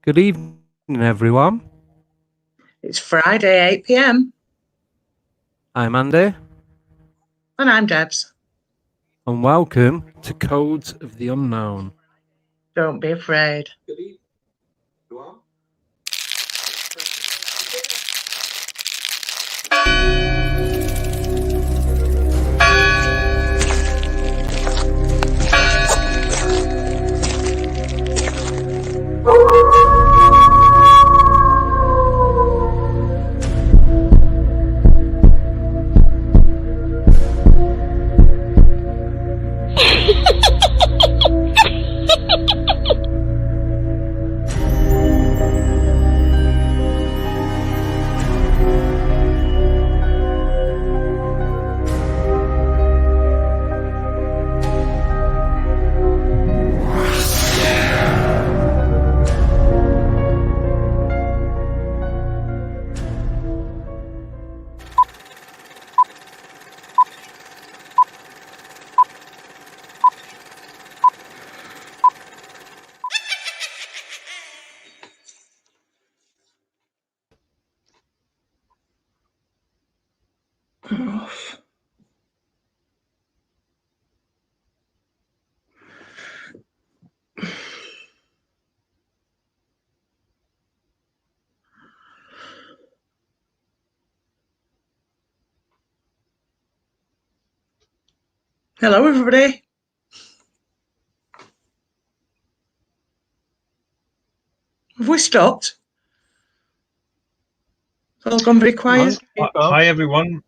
Good evening, everyone. It's Friday, 8 p.m. I'm Andy. And I'm Debs. And welcome to Codes of the Unknown. Don't be afraid. Hello, everybody. Have we stopped? It's all gone very quiet. Hi, everyone.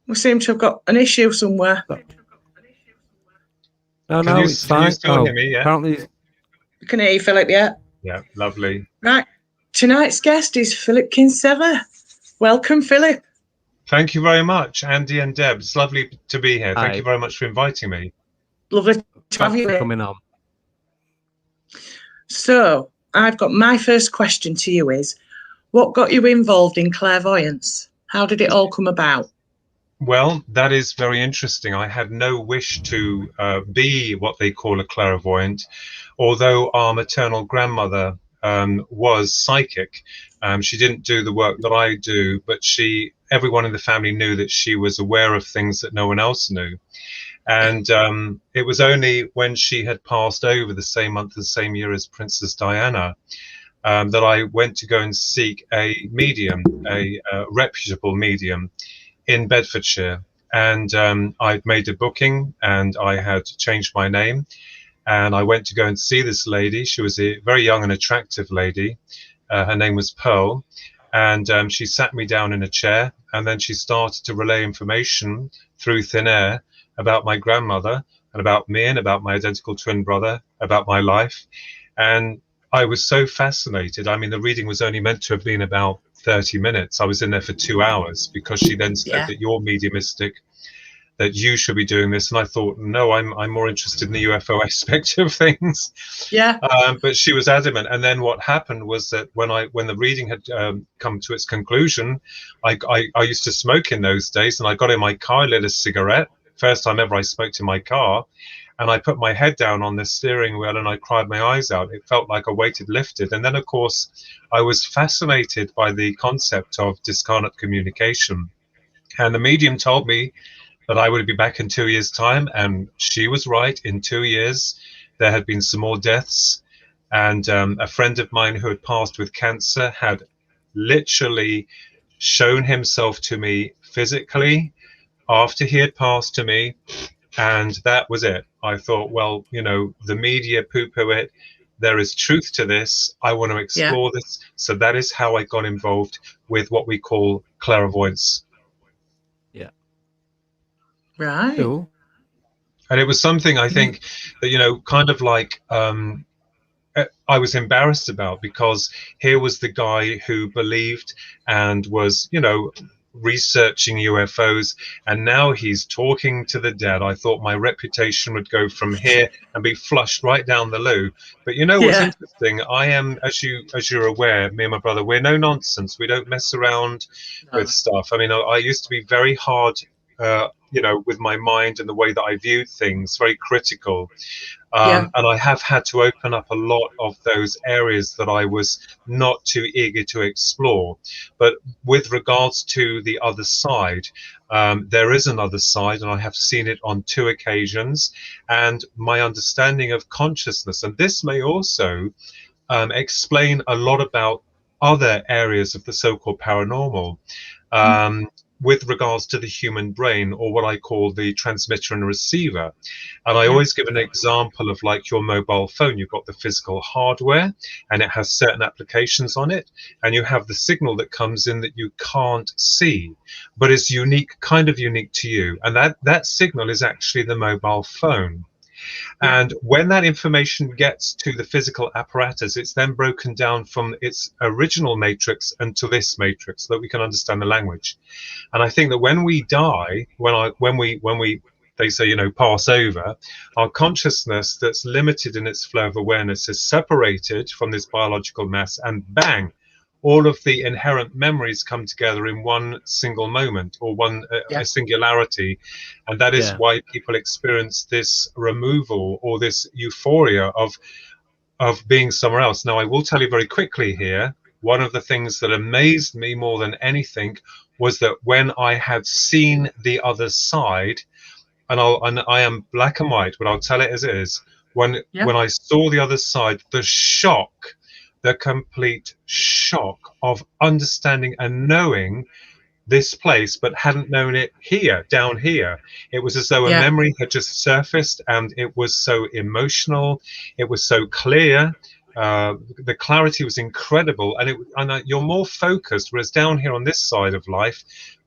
We seem to have got an issue somewhere. No, it's fine. Can you still hear me? Yeah. Apparently, You can hear you, Philip, yeah? Yeah, lovely. Right. Tonight's guest is Philip Kinsella. Welcome, Philip. Thank you very much, Andy and Deb. It's lovely to be here. Thank you very much for inviting me. Lovely to have you for coming on. So, I've got my first question to you is, what got you involved in clairvoyance? How did it all come about? Well, that is very interesting. I had no wish to be what they call a clairvoyant, although our maternal grandmother was psychic. She didn't do the work that I do, but everyone in the family knew that she was aware of things that no one else knew. And it was only when she had passed over the same month, the same year as Princess Diana, that I went to go and seek a medium, a reputable medium in Bedfordshire. And I'd made a booking and I had changed my name. And I went to go and see this lady. She was a very young and attractive lady. Her name was Pearl. And she sat me down in a chair. And then she started to relay information through thin air about my grandmother and about me and about my identical twin brother, about my life. And I was so fascinated. I mean, the reading was only meant to have been about 30 minutes. I was in there for 2 hours because she then said that you're mediumistic, that you should be doing this. And I thought, no, I'm more interested in the UFO aspect of things. Yeah. But she was adamant. And then what happened was that when the reading had come to its conclusion, I used to smoke in those days, and I got in my car, lit a cigarette. First time ever I smoked in my car. And I put my head down on the steering wheel and I cried my eyes out. It felt like a weight had lifted. And then, of course, I was fascinated by the concept of discarnate communication. And the medium told me that I would be back in 2 years' time. And she was right. In 2 years, there had been some more deaths. And a friend of mine who had passed with cancer had literally shown himself to me physically after he had passed to me. And that was it. I thought, well, the media poo-poo it. There is truth to this. I want to explore this. So that is how I got involved with what we call clairvoyance. Yeah. Right. Cool. And it was something I think that, kind of like I was embarrassed about, because here was the guy who believed and was, researching UFOs, and now he's talking to the dead. I thought my reputation would go from here and be flushed right down the loo. But what's interesting, I am, as you're aware, me and my brother, we're no nonsense. We don't mess around with stuff. I mean, I used to be very hard with my mind and the way that I viewed things, very critical. Yeah. And I have had to open up a lot of those areas that I was not too eager to explore. But with regards to the other side, there is another side, and I have seen it on 2 occasions. And my understanding of consciousness, and this may also explain a lot about other areas of the so-called paranormal. With regards to the human brain, or what I call the transmitter and receiver. And I always give an example of like your mobile phone. You've got the physical hardware and it has certain applications on it, and you have the signal that comes in that you can't see, but is unique, kind of unique to you. And that signal is actually the mobile phone. And when that information gets to the physical apparatus, it's then broken down from its original matrix into this matrix so that we can understand the language. And I think that when we die, when we they say, pass over, our consciousness that's limited in its flow of awareness is separated from this biological mass, and bang, all of the inherent memories come together in one single moment, or a singularity. And that is why people experience this removal or this euphoria of being somewhere else. Now, I will tell you very quickly here, one of the things that amazed me more than anything was that when I had seen the other side, and I am black and white, but I'll tell it as it is. When I saw the other side, the shock, the complete shock of understanding and knowing this place, but hadn't known it here, down here. It was as though a memory had just surfaced, and it was so emotional. It was so clear. The clarity was incredible, and you're more focused. Whereas down here on this side of life,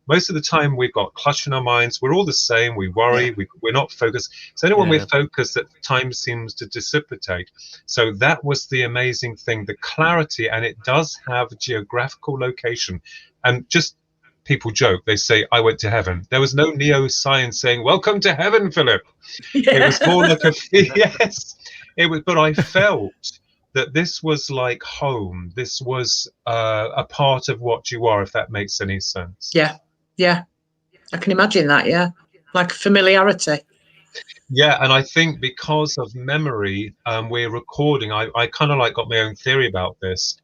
most of the time we've got clutter in our minds. We're all the same. We worry. We're not focused. It's only when we're focused that time seems to dissipate. So that was the amazing thing, the clarity, and it does have a geographical location. And just people joke, they say, I went to heaven. There was no neo-science saying, welcome to heaven, Philip. It was more like yes, it was, but I felt that this was like home. This was a part of what you are, if that makes any sense. Yeah, I can imagine that. Like familiarity. Yeah, and I think because of memory, we're recording. I kind of like got my own theory about this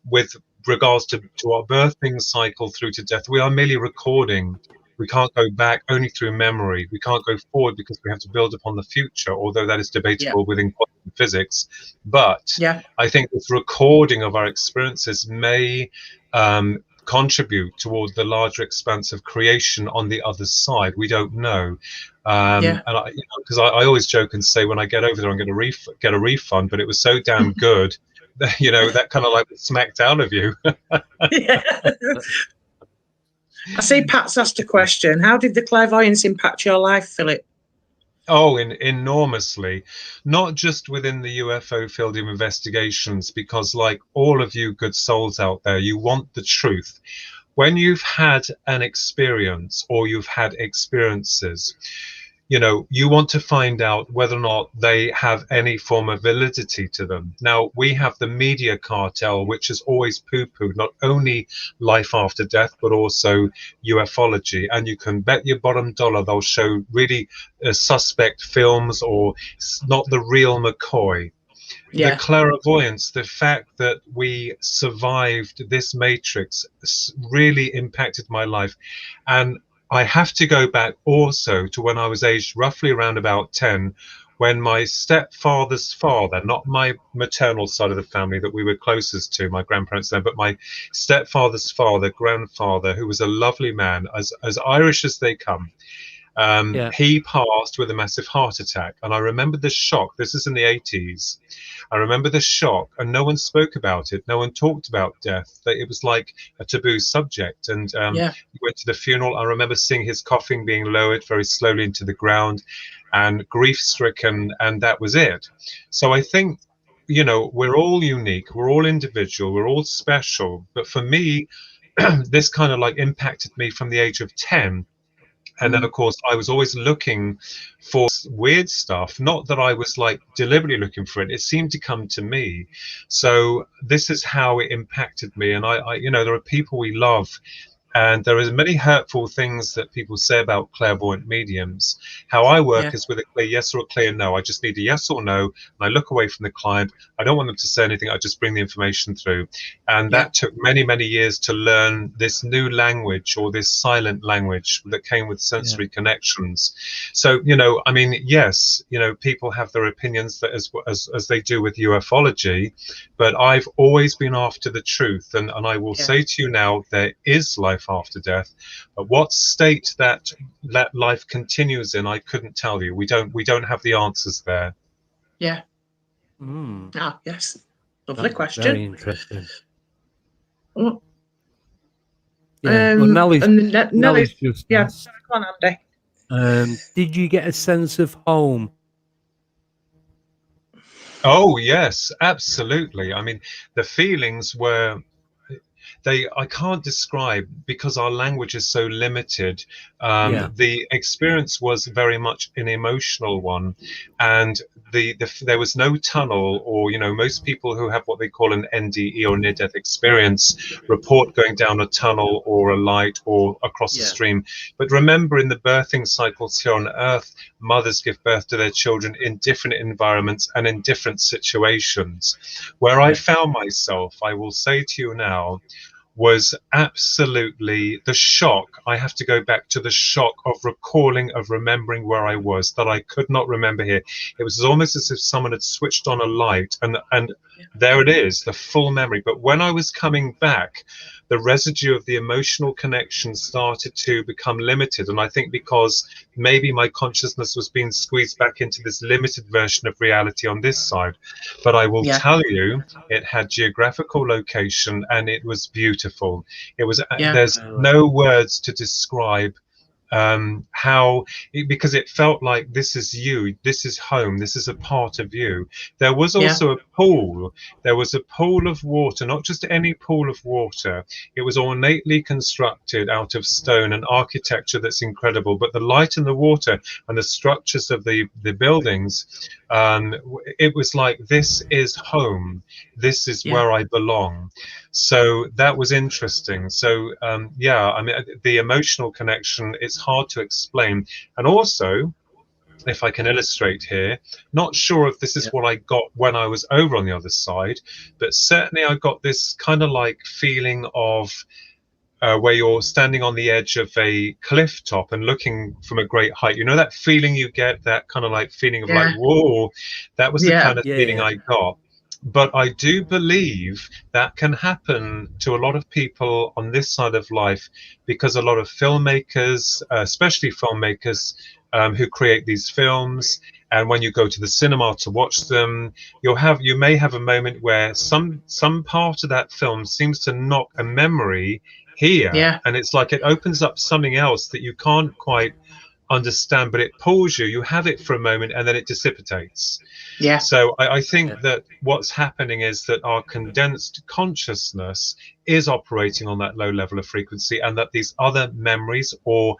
with regards to our birthing cycle through to death. We are merely recording. We can't go back, only through memory. We can't go forward because we have to build upon the future, although that is debatable within quantum physics. But I think this recording of our experiences may contribute toward the larger expanse of creation on the other side. We don't know. And because I always joke and say, when I get over there, I'm going to get a refund, but it was so damn good that, that kind of like smacked out of you. I see Pat's asked a question. How did the clairvoyance impact your life, Philip? Oh, enormously. Not just within the UFO field of investigations, because like all of you good souls out there, you want the truth. When you've had an experience, or you've had experiences, you want to find out whether or not they have any form of validity to them. Now, we have the media cartel, which has always poo-pooed not only life after death, but also ufology. And you can bet your bottom dollar they'll show really suspect films, or not the real McCoy. The clairvoyance, the fact that we survived this matrix really impacted my life. And I have to go back also to when I was aged roughly around about 10, when my stepfather's father, not my maternal side of the family that we were closest to, my grandparents then, but my stepfather's father, grandfather, who was a lovely man, as Irish as they come, he passed with a massive heart attack. And I remember the shock. This is in the 80s. I remember the shock, and no one spoke about it. No one talked about death. It was like a taboo subject. And he went to the funeral. I remember seeing his coffin being lowered very slowly into the ground, and grief-stricken, and that was it. So I think, we're all unique. We're all individual. We're all special. But for me, this kind of like impacted me from the age of 10. And then, of course, I was always looking for weird stuff. Not that I was like deliberately looking for it. It seemed to come to me. So this is how it impacted me. And I there are people we love, And there are many hurtful things that people say about clairvoyant mediums. How I work is with a clear yes or a clear no. I just need a yes or no, and I look away from the client. I don't want them to say anything. I just bring the information through. And that took many, many years to learn this new language, or this silent language that came with sensory connections. So, I mean, yes, people have their opinions that as they do with ufology, but I've always been after the truth. And I will say to you now, there is life after death. But what state that life continues in, I couldn't tell you. We don't have the answers there. Yeah. Ah, yes. Lovely question. Very interesting. Oh. Yeah. Well, Nellie's just asked, come on, Andy. did you get a sense of home? Oh, yes, absolutely. I mean, the feelings were, I can't describe, because our language is so limited. The experience was very much an emotional one, and there was no tunnel, or most people who have what they call an N.D.E or near-death experience report going down a tunnel or a light or across a stream. But remember, in the birthing cycles here on Earth, mothers give birth to their children in different environments and in different situations. Where I found myself, I will say to you now, was absolutely the shock. I have to go back to the shock of remembering where I was, that I could not remember here. It was almost as if someone had switched on a light, and there it is, the full memory. But when I was coming back, the residue of the emotional connection started to become limited. And I think because maybe my consciousness was being squeezed back into this limited version of reality on this side. But I will tell you, it had geographical location, and it was beautiful. It was, there's no words to describe because it felt like this is you, this is home, this is a part of you. There was also a pool. There was a pool of water, not just any pool of water. It was ornately constructed out of stone, and architecture that's incredible. But the light in the water and the structures of the buildings, it was like, this is home, this is where I belong. So that was interesting. So I mean, the emotional connection, it's hard to explain. And also, if I can illustrate here, not sure if this is what I got when I was over on the other side, but certainly I got this kind of like feeling of where you're standing on the edge of a cliff top and looking from a great height. You know that feeling you get, that kind of like feeling of like, whoa, that was the kind of feeling I got. But I do believe that can happen to a lot of people on this side of life, because a lot of filmmakers, especially filmmakers who create these films, and when you go to the cinema to watch them, you may have a moment where some part of that film seems to knock a memory here, and it's like it opens up something else that you can't quite understand, but it pulls you. You have it for a moment, and then it dissipates. So I think that what's happening is that our condensed consciousness is operating on that low level of frequency, and that these other memories, or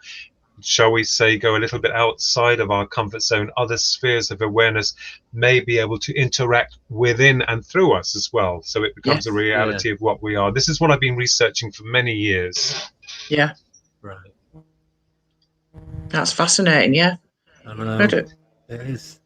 shall we say, go a little bit outside of our comfort zone, other spheres of awareness, may be able to interact within and through us as well. So it becomes a reality of what we are. This is what I've been researching for many years. Right. That's fascinating. I know. It is.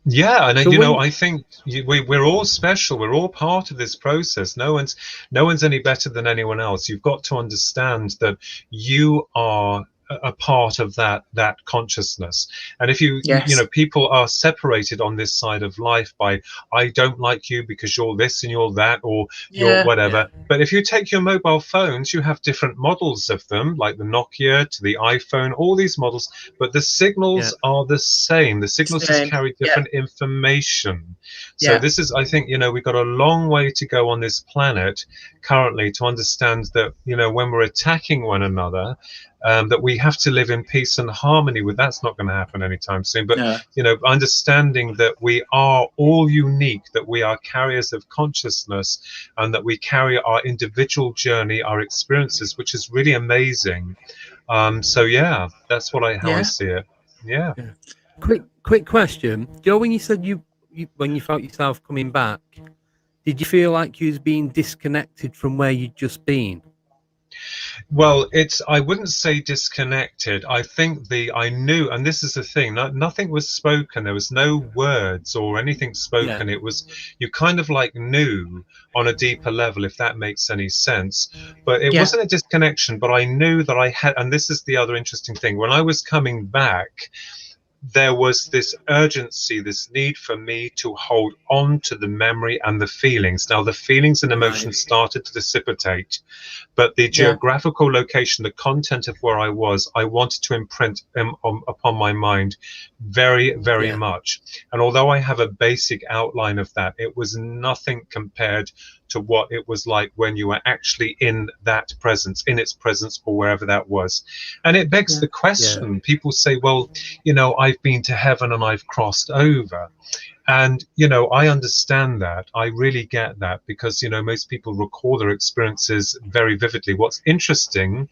Yeah, and so I think we're all special. We're all part of this process. No one's any better than anyone else. You've got to understand that you are a part of that consciousness. And if people are separated on this side of life by, I don't like you because you're this and you're that, or you're whatever. But if you take your mobile phones, you have different models of them, like the Nokia to the iPhone, all these models, but the signals are the same. The signals just carry different information. So this is, I think, we've got a long way to go on this planet currently to understand that, when we're attacking one another, that we have to live in peace and harmony with. That's not going to happen anytime soon. But understanding that we are all unique, that we are carriers of consciousness, and that we carry our individual journey, our experiences, which is really amazing. So that's what how I see it. Quick question, Joe. When you said when you felt yourself coming back, did you feel like you was being disconnected from where you'd just been? Well, I wouldn't say disconnected. I think I knew, and this is the thing, nothing was spoken. There was no words or anything spoken. Yeah. It was, you kind of like knew on a deeper level, if that makes any sense. But it Yeah. wasn't a disconnection, but I knew that I had, and this is the other interesting thing, when I was coming back, there was this urgency, this need for me to hold on to the memory and the feelings. Now, the feelings and emotions started to dissipate, but the geographical location, the content of where I was, I wanted to imprint upon my mind very, very much. And although I have a basic outline of that, it was nothing compared to what it was like when you were actually in that presence, in its presence, or wherever that was. And it begs the question, people say, well, you know, I've been to heaven and I've crossed over. And, you know, I understand that. I really get that, because, you know, most people recall their experiences very vividly. What's interesting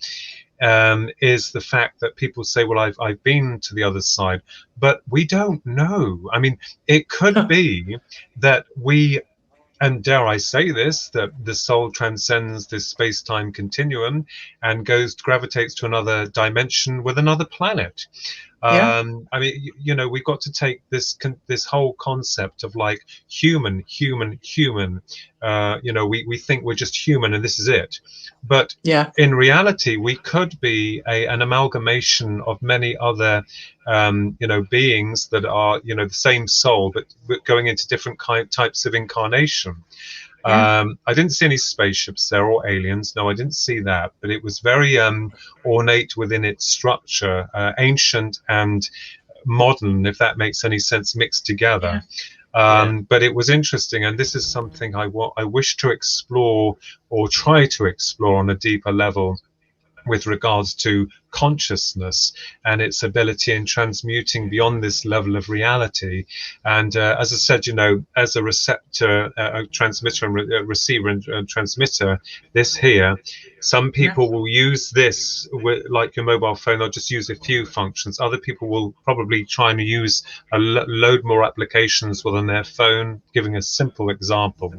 is the fact that people say, well, I've been to the other side, but we don't know. I mean, it could be that we, and dare I say this, that the soul transcends this space-time continuum and gravitates to another dimension with another planet. I mean, you know, we've got to take this whole concept of like human. You know, we think we're just human and this is it. But in reality, we could be an amalgamation of many other, you know, beings that are, you know, the same soul, but going into different types of incarnation. I didn't see any spaceships there or aliens. No, I didn't see that. But it was very ornate within its structure, ancient and modern, if that makes any sense, mixed together. But it was interesting, and this is something I wish to explore, or try to explore on a deeper level, with regards to consciousness and its ability in transmuting beyond this level of reality. And as I said, you know, as a receptor, a transmitter and receiver and transmitter, this here, some people will use this like your mobile phone. They'll just use a few functions. Other people will probably try and use a load more applications within their phone, giving a simple example.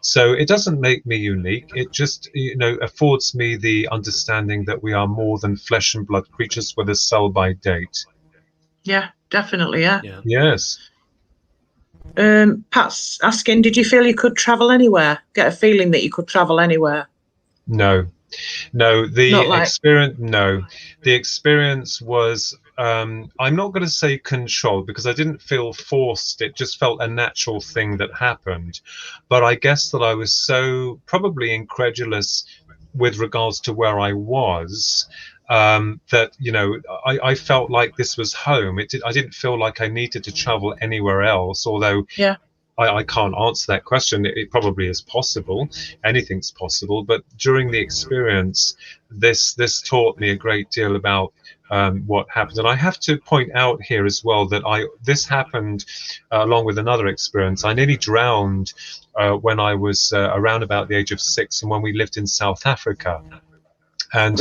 So it doesn't make me unique. It just, you know, affords me the understanding that we are more than flesh and blood creatures with a sell-by date. Yeah, definitely. Yeah. Yes. Pat's asking, did you feel you could travel anywhere? Get a feeling that you could travel anywhere? No. The experience was, I'm not going to say controlled, because I didn't feel forced. It just felt a natural thing that happened. But I guess that I was so probably incredulous with regards to where I was, that, you know, I felt like this was home. I didn't feel like I needed to travel anywhere else, although I can't answer that question. It probably is possible. Anything's possible. But during the experience, this taught me a great deal about what happened. And I have to point out here as well that this happened along with another experience. I nearly drowned when I was around about the age of 6, and when we lived in South Africa. And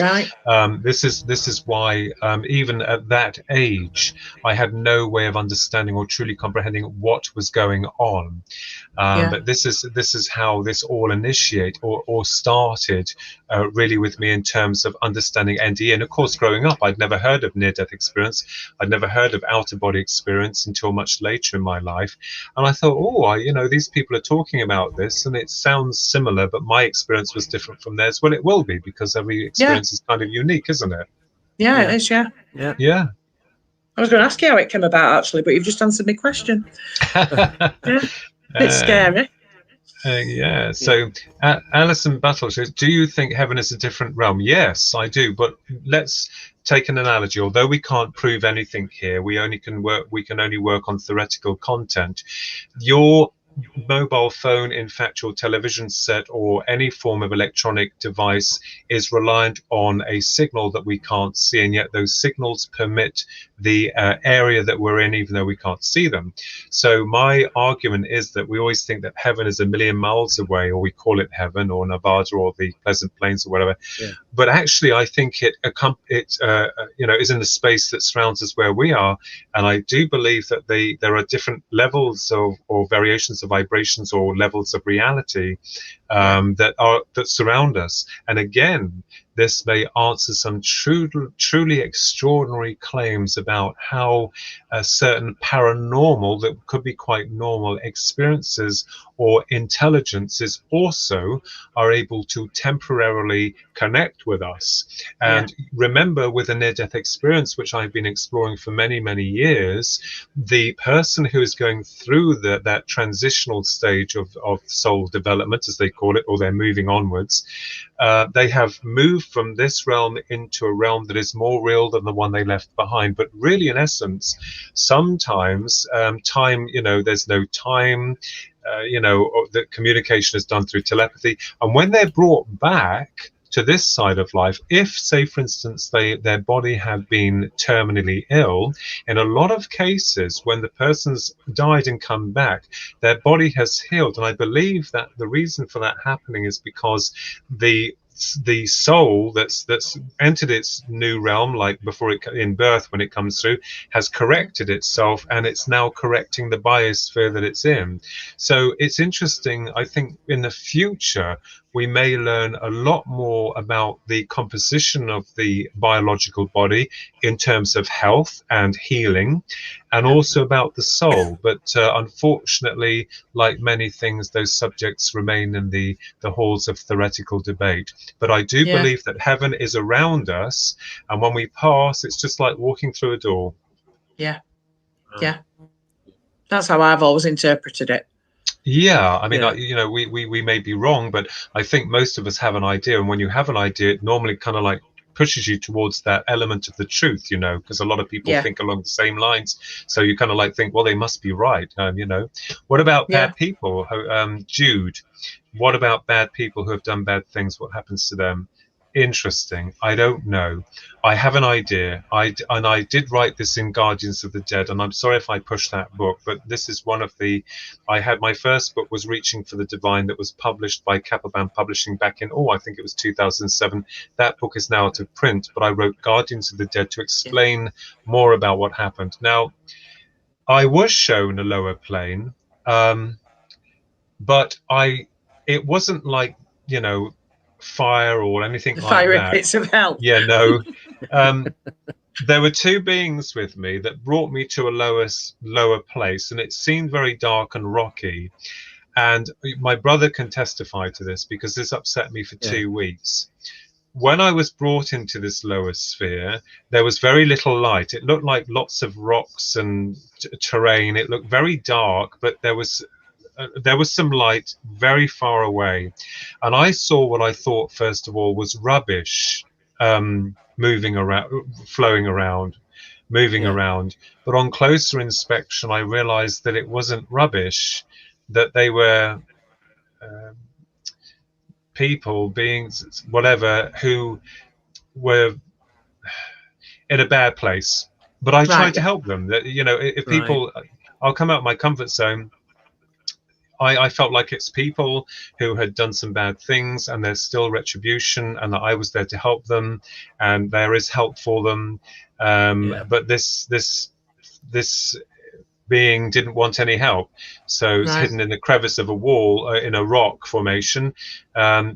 this is why even at that age, I had no way of understanding or truly comprehending what was going on. But this is how this all initiated or started really with me, in terms of understanding N.D.E. And of course, growing up, I'd never heard of near-death experience. I'd never heard of out-of-body experience until much later in my life. And I thought, oh, you know, these people are talking about this, and it sounds similar, but my experience was different from theirs. Well, it will be, because every experience is kind of unique, isn't it? Yeah, it is. Yeah. I was going to ask you how it came about, actually, but you've just answered my question. It's scary. So Alison Battle says, do you think heaven is a different realm? Yes, I do. But let's take an analogy. Although we can't prove anything here, we can only work on theoretical content. Your mobile phone, in fact your television set, or any form of electronic device, is reliant on a signal that we can't see, and yet those signals permit the area that we're in, even though we can't see them. So my argument is that we always think that heaven is a million miles away, or we call it heaven or Nevada or the Pleasant Plains or whatever. But actually I think it you know, is in the space that surrounds us where we are. And I do believe that there are different levels or variations of vibrations or levels of reality that surround us. And again, this may answer some truly extraordinary claims about how a certain paranormal, that could be quite normal experiences or intelligences, also are able to temporarily connect with us. And remember, with a near-death experience, which I've been exploring for many, many years, the person who is going through that transitional stage of soul development, as they call it, or they're moving onwards, they have moved from this realm into a realm that is more real than the one they left behind. But really, in essence, sometimes time, there's no time, the communication is done through telepathy. And when they're brought back to this side of life, if, say, for instance, their body had been terminally ill, in a lot of cases, when the person's died and come back, their body has healed. And I believe that the reason for that happening is because the soul that's entered its new realm, like before it in birth, when it comes through, has corrected itself, and it's now correcting the biosphere that it's in. So it's interesting. I think in the future we may learn a lot more about the composition of the biological body in terms of health and healing, and also about the soul. But unfortunately, like many things, those subjects remain in the halls of theoretical debate. But I do believe that heaven is around us, and when we pass, it's just like walking through a door. Yeah. That's how I've always interpreted it. Yeah, I mean, we may be wrong, but I think most of us have an idea, and when you have an idea, it normally kind of like pushes you towards that element of the truth, because a lot of people think along the same lines. So you kind of like think, well, they must be right. What about bad people? Jude, what about bad people who have done bad things? What happens to them? Interesting. I don't know. I have an idea. I did write this in Guardians of the Dead, and I'm sorry if I pushed that book, but this is one of the. I had my first book was Reaching for the Divine, that was published by Kapelbaum Publishing back in I think it was 2007. That book is now out of print, but I wrote Guardians of the Dead to explain more about what happened. Now, I was shown a lower plane, but it wasn't like fire or anything like Fiery that. pits of hell. Yeah, no. There were two beings with me that brought me to a lower place, and it seemed very dark and rocky. And my brother can testify to this, because this upset me for 2 weeks. When I was brought into this lower sphere, there was very little light. It looked like lots of rocks and terrain. It looked very dark, but there was some light very far away, and I saw what I thought first of all was rubbish moving around, flowing around, moving around. But on closer inspection, I realized that it wasn't rubbish, that they were people, beings, whatever, who were in a bad place. But I tried to help them. That if people, I'll come out of my comfort zone. I felt like it's people who had done some bad things, and there's still retribution, and that I was there to help them, and there is help for them. But this being didn't want any help, so it's hidden in the crevice of a wall, in a rock formation.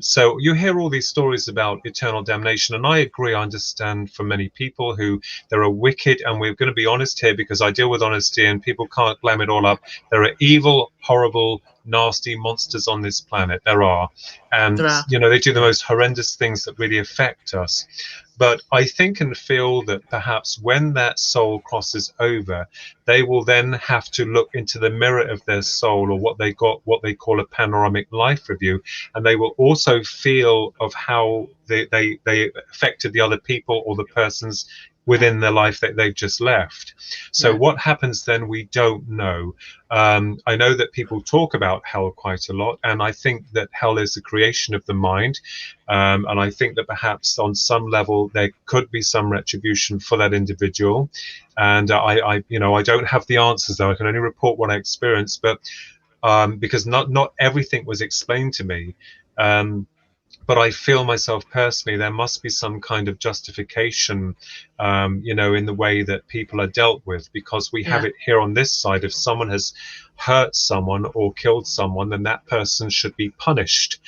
So you hear all these stories about eternal damnation, and I agree. I understand from many people who there are wicked, and we're going to be honest here because I deal with honesty, and people can't glam it all up. There are evil, horrible, nasty monsters on this planet. There are, and they do the most horrendous things that really affect us. But I think and feel that perhaps when that soul crosses over, they will then have to look into the mirror of their soul, or what they call a panoramic life review, and they will also feel of how they affected the other people or the persons within their life that they've just left. So what happens then, we don't know. I know that people talk about hell quite a lot, and I think that hell is a creation of the mind, and I think that perhaps on some level there could be some retribution for that individual. And I don't have the answers, though. I can only report what I experienced, but because not everything was explained to me. but I feel myself personally, there must be some kind of justification, you know, in the way that people are dealt with, because we have it here on this side. If someone has hurt someone or killed someone, then that person should be punished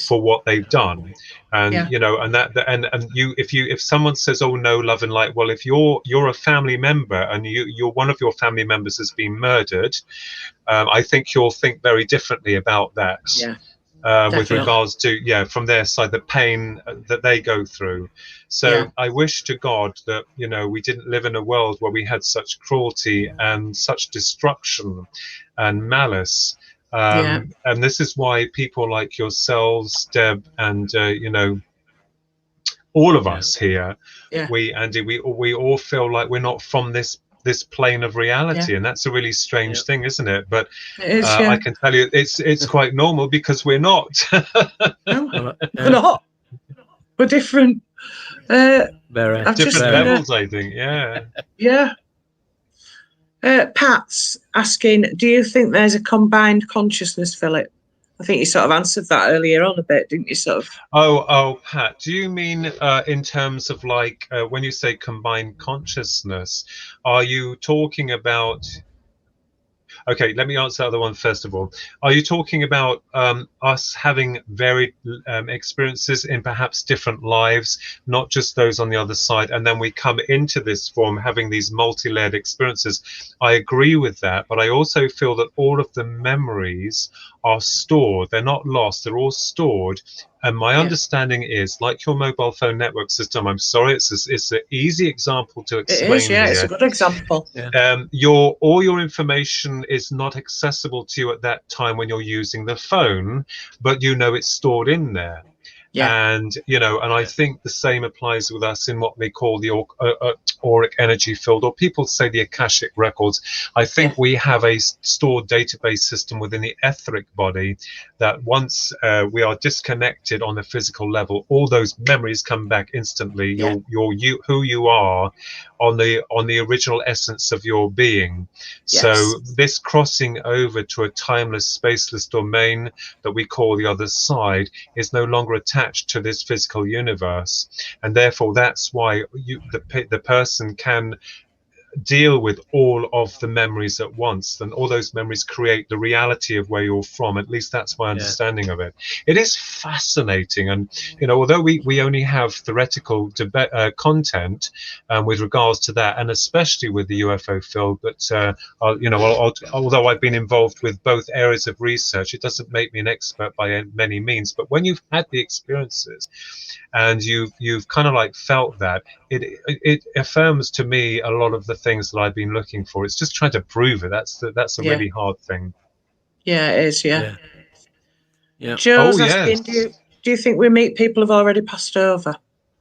for what they've done. And you know, and if someone says, oh no, love and light, well, if you're a family member and you're one of your family members has been murdered, I think you'll think very differently about that. With regards to from their side, the pain that they go through. So I wish to God that, you know, we didn't live in a world where we had such cruelty and such destruction and malice. And this is why people like yourselves, Deb, and you know, all of us here, Andy, we all feel like we're not from this plane of reality, and that's a really strange thing, isn't it? But I can tell you it's quite normal, because we're not. No, we're not. We're different. Very different levels, I think. Pat's asking, do you think there's a combined consciousness, Philip? I think you sort of answered that earlier on a bit, didn't you? Sort of. Oh, Pat, do you mean in terms of like when you say combined consciousness, are you talking about? Okay, let me answer the other one first of all. Are you talking about us having varied experiences in perhaps different lives, not just those on the other side, and then we come into this form having these multi-layered experiences? I agree with that, but I also feel that all of the memories are stored. They're not lost, they're all stored. And my understanding is, like your mobile phone network system, I'm sorry, it's an easy example to explain. It is, it's a good example. All your information is not accessible to you at that time when you're using the phone, but you know it's stored in there. And you know, and I think the same applies with us in what they call the auric energy field, or people say the Akashic records. I think we have a stored database system within the etheric body that once we are disconnected on the physical level, all those memories come back instantly. Who you are on the original essence of your being. So this crossing over to a timeless, spaceless domain that we call the other side is no longer attached to this physical universe, and therefore that's why the person can deal with all of the memories at once, and all those memories create the reality of where you're from. At least that's my understanding of it. It is fascinating, and you know, although we only have theoretical content with regards to that, and especially with the UFO field, but you know, although I've been involved with both areas of research, it doesn't make me an expert by many means. But when you've had the experiences and you've kind of like felt that, it affirms to me a lot of the things that I've been looking for. It's just trying to prove it. That's a really hard thing. Yeah, it is. Yeah. Joe's asking, do you think we meet people who've already passed over?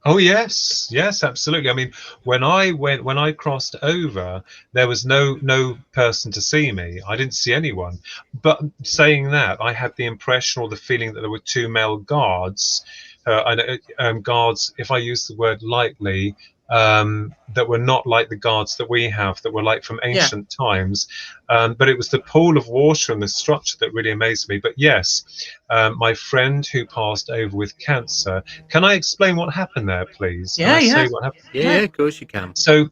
Oh yes, absolutely. I mean, when I crossed over, there was no person to see me. I didn't see anyone. But saying that, I had the impression or the feeling that there were two male guards, guards, if I use the word lightly, that were not like the guards that we have, that were like from ancient times. But it was the pool of water and the structure that really amazed me. But yes, my friend who passed over with cancer. Can I explain what happened there, please? Yeah, say what happened? Yeah, of course you can. So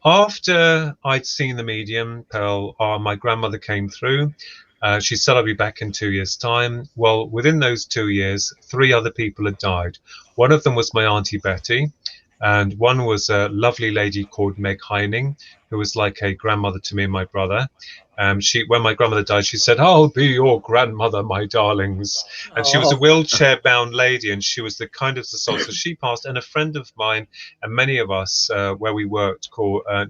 after I'd seen the medium, Pearl, my grandmother came through. She said I'll be back in 2 years' time. Well, within those 2 years, 3 other people had died. One of them was my Auntie Betty, and one was a lovely lady called Meg Heining, who was like a grandmother to me and my brother. When my grandmother died, she said, "I'll be your grandmother, my darlings." And she was a wheelchair-bound lady, and she was the kindest of souls. So she passed, and a friend of mine and many of us where we worked,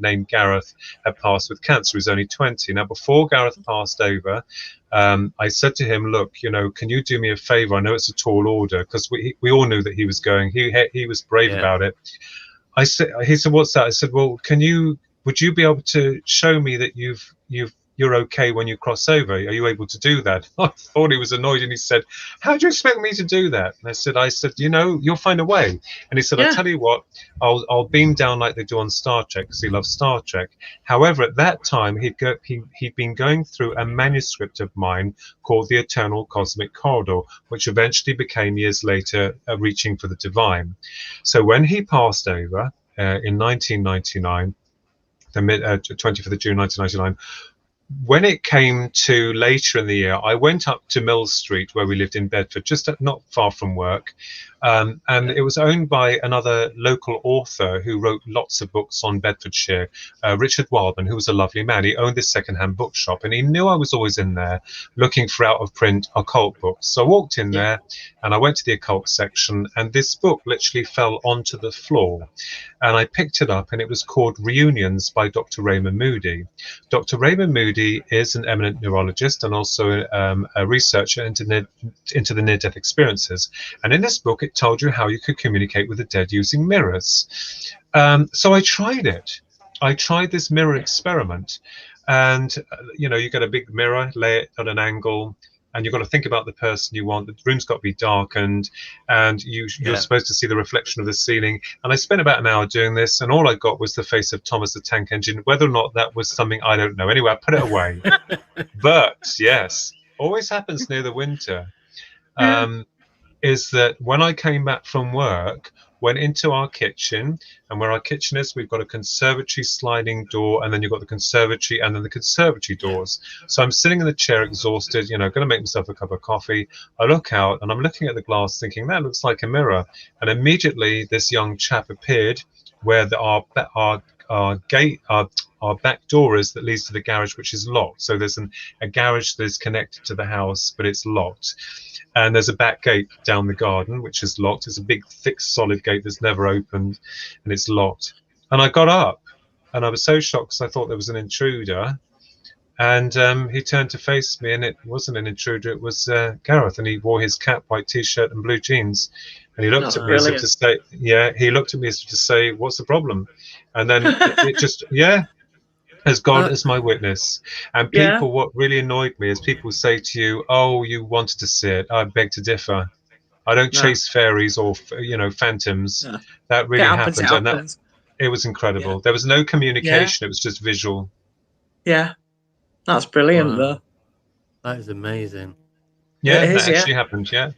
named Gareth, had passed with cancer. He was only 20. Now, before Gareth passed over, I said to him, "Look, you know, can you do me a favor? I know it's a tall order," because we all knew that he was going. He was brave about it. He said, "What's that?" I said, "Well, would you be able to show me that you've you're okay when you cross over. Are you able to do that? I thought he was annoyed, and he said, how do you expect me to do that? And I said, you know, you'll find a way. And he said, I Yeah. tell you what, I'll beam down like they do on Star Trek, because he loves Star Trek. However, at that time, he'd been going through a manuscript of mine called The Eternal Cosmic Corridor, which eventually became years later Reaching for the Divine. So when he passed over in 1999, the 20th of June 1999, when it came to later in the year, I went up to Mill Street, where we lived in Bedford, just not far from work. And it was owned by another local author who wrote lots of books on Bedfordshire, Richard Wildman, who was a lovely man. He owned this secondhand bookshop, and he knew I was always in there looking for out-of-print occult books. So I walked in there, and I went to the occult section, and this book literally fell onto the floor. And I picked it up, and it was called Reunions by Dr. Raymond Moody. Dr. Raymond Moody is an eminent neurologist and also a researcher into the near-death experiences. And in this book, it told you how you could communicate with the dead using mirrors. So I tried it. I tried this mirror experiment. And, you know, you get a big mirror, lay it at an angle, and you've got to think about the person you want. The room's got to be darkened, and you're supposed to see the reflection of the ceiling. And I spent about an hour doing this, and all I got was the face of Thomas the Tank Engine. Whether or not that was something, I don't know. Anyway, I put it away. But yes, always happens near the winter. Is that when I came back from work, went into our kitchen, and where our kitchen is, we've got a conservatory sliding door, and then you've got the conservatory and then the conservatory doors. So I'm sitting in the chair exhausted, you know, going to make myself a cup of coffee. I look out, and I'm looking at the glass thinking, that looks like a mirror. And immediately this young chap appeared where our back door is, that leads to the garage, which is locked. So there's a garage that is connected to the house, but it's locked. And there's a back gate down the garden, which is locked. It's a big, thick, solid gate that's never opened, and it's locked. And I got up, and I was so shocked because I thought there was an intruder. And he turned to face me, and it wasn't an intruder. It was Gareth, and he wore his cap, white T-shirt, and blue jeans. And he looked at me as if to say, he looked at me as if to say, what's the problem? And then it just, as God as my witness. And people, what really annoyed me is people say to you, oh, you wanted to see it. I beg to differ. I don't chase fairies or, you know, phantoms. That really happened. And that, it was incredible. There was no communication. It was just visual. Yeah. That's brilliant, though. That is amazing. Yeah, that actually happened. Yeah.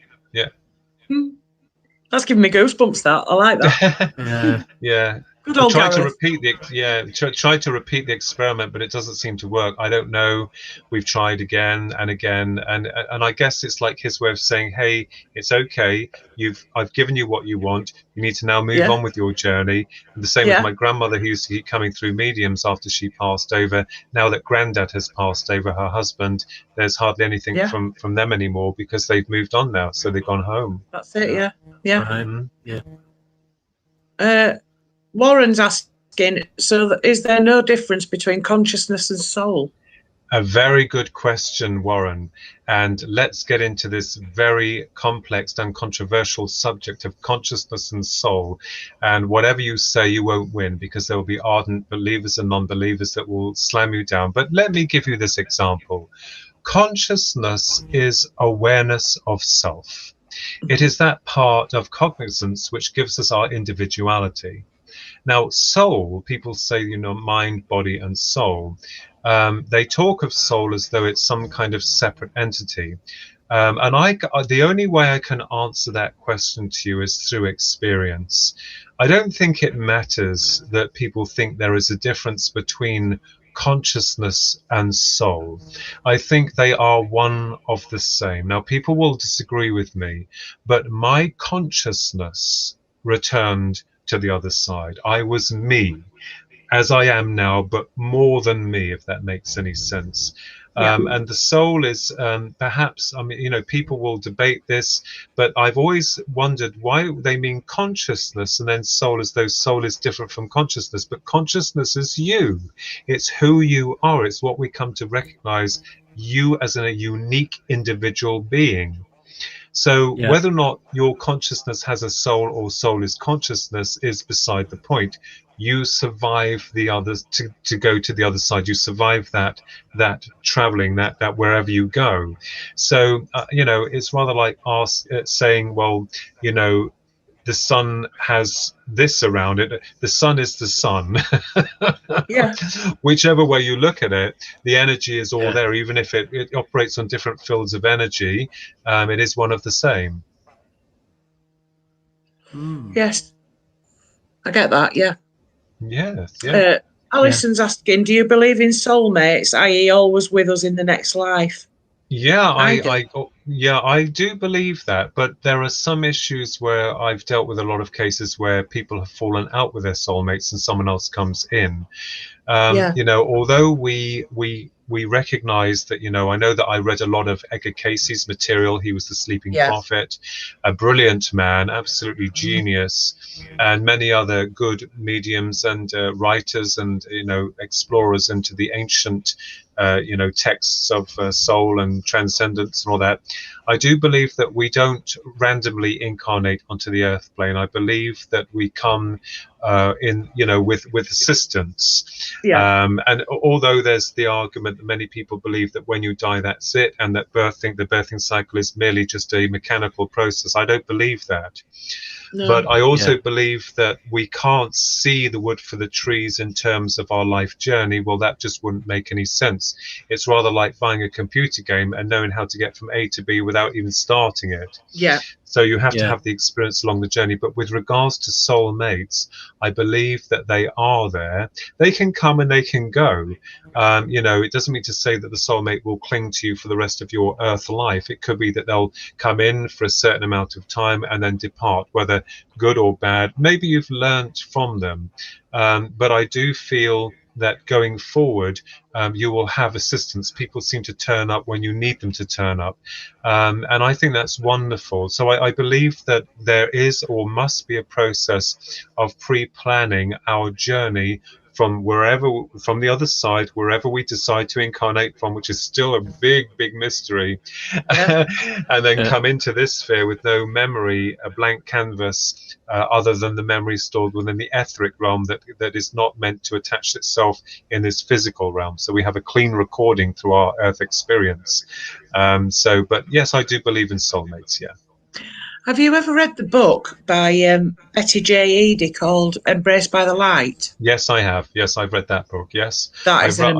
That's giving me goosebumps, that. I like that. Yeah. Good old tried to repeat the experiment, but it doesn't seem to work. I don't know. We've tried again and again, and I guess it's like his way of saying, hey, it's okay. I've given you what you want. You need to now move on with your journey. And the same with my grandmother, who used to keep coming through mediums after she passed over. Now that Granddad has passed over, her husband, there's hardly anything from them anymore, because they've moved on now, so they've gone home. That's it. Yeah. Warren's asking, so is there no difference between consciousness and soul? A very good question, Warren. And let's get into this very complex and controversial subject of consciousness and soul. And whatever you say, you won't win, because there will be ardent believers and non-believers that will slam you down. But let me give you this example. Consciousness is awareness of self. It is that part of cognizance which gives us our individuality. Now, soul, people say, you know, mind, body, and soul. They talk of soul as though it's some kind of separate entity. And the only way I can answer that question to you is through experience. I don't think it matters that people think there is a difference between consciousness and soul. I think they are one of the same. Now, people will disagree with me, but my consciousness returned to the other side. I was me, as I am now, but more than me, if that makes any sense. And the soul is perhaps, I mean, you know, people will debate this, but I've always wondered why they mean consciousness and then soul, as though soul is different from consciousness. But consciousness is you. It's who you are. It's what we come to recognize, you as a unique individual being. So Yeah. whether or not your consciousness has a soul or soul is consciousness is beside the point. You survive the others to go to the other side. You survive that traveling, that wherever you go. So it's rather like saying, well, the sun has this around it. The sun is the sun. Yeah. Whichever way you look at it, the energy is all Yeah. there. Even if it operates on different fields of energy, it is one of the same. Yes. I get that, yeah. Yes, yeah. Alison's asking, do you believe in soulmates, i.e. always with us in the next life? Yeah, I do. I do believe that, but there are some issues where I've dealt with a lot of cases where people have fallen out with their soulmates and someone else comes in. Yeah. Although we recognize that, I know that I read a lot of Edgar Casey's material. He was the Sleeping Yeah. Prophet, a brilliant man, absolutely genius, and many other good mediums and writers and explorers into the ancient texts of soul and transcendence and all that. I do believe that we don't randomly incarnate onto the earth plane. I believe that we come with assistance. Yeah. And although there's the argument that many people believe that when you die, that's it, and that the birthing cycle is merely just a mechanical process, I don't believe that. No. But I also Yeah. believe that we can't see the wood for the trees in terms of our life journey. Well, that just wouldn't make any sense. It's rather like buying a computer game and knowing how to get from A to B without even starting it. Yeah. So you have to Yeah. have the experience along the journey. But with regards to soulmates, I believe that they are there. They can come and they can go. It doesn't mean to say that the soulmate will cling to you for the rest of your earth life. It could be that they'll come in for a certain amount of time and then depart, whether good or bad. Maybe you've learned from them. But I do feel that going forward, you will have assistance. People seem to turn up when you need them to turn up. And I think that's wonderful. So I believe that there is or must be a process of pre-planning our journey from the other side, wherever we decide to incarnate from, which is still a big mystery. Yeah. And then Yeah. come into this sphere with no memory, a blank canvas, other than the memory stored within the etheric realm that is not meant to attach itself in this physical realm. So we have a clean recording through our earth experience. But yes, I do believe in soulmates. Yeah. Have you ever read the book by Betty J. Eady called Embraced by the Light? Yes, I have. Yes, I've read that book. Yes. That is I've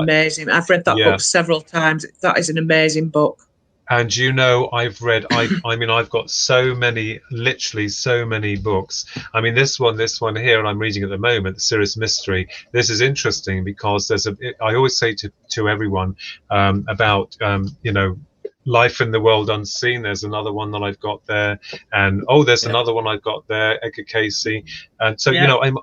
read that Yeah. book several times. That is an amazing book. And I've read, I've got literally so many books. I mean, this one here, I'm reading at the moment, The Serious Mystery. This is interesting because I always say to everyone about, Life in the World Unseen. There's another one that I've got there, and there's another one I've got there, Edgar Casey. And so I'm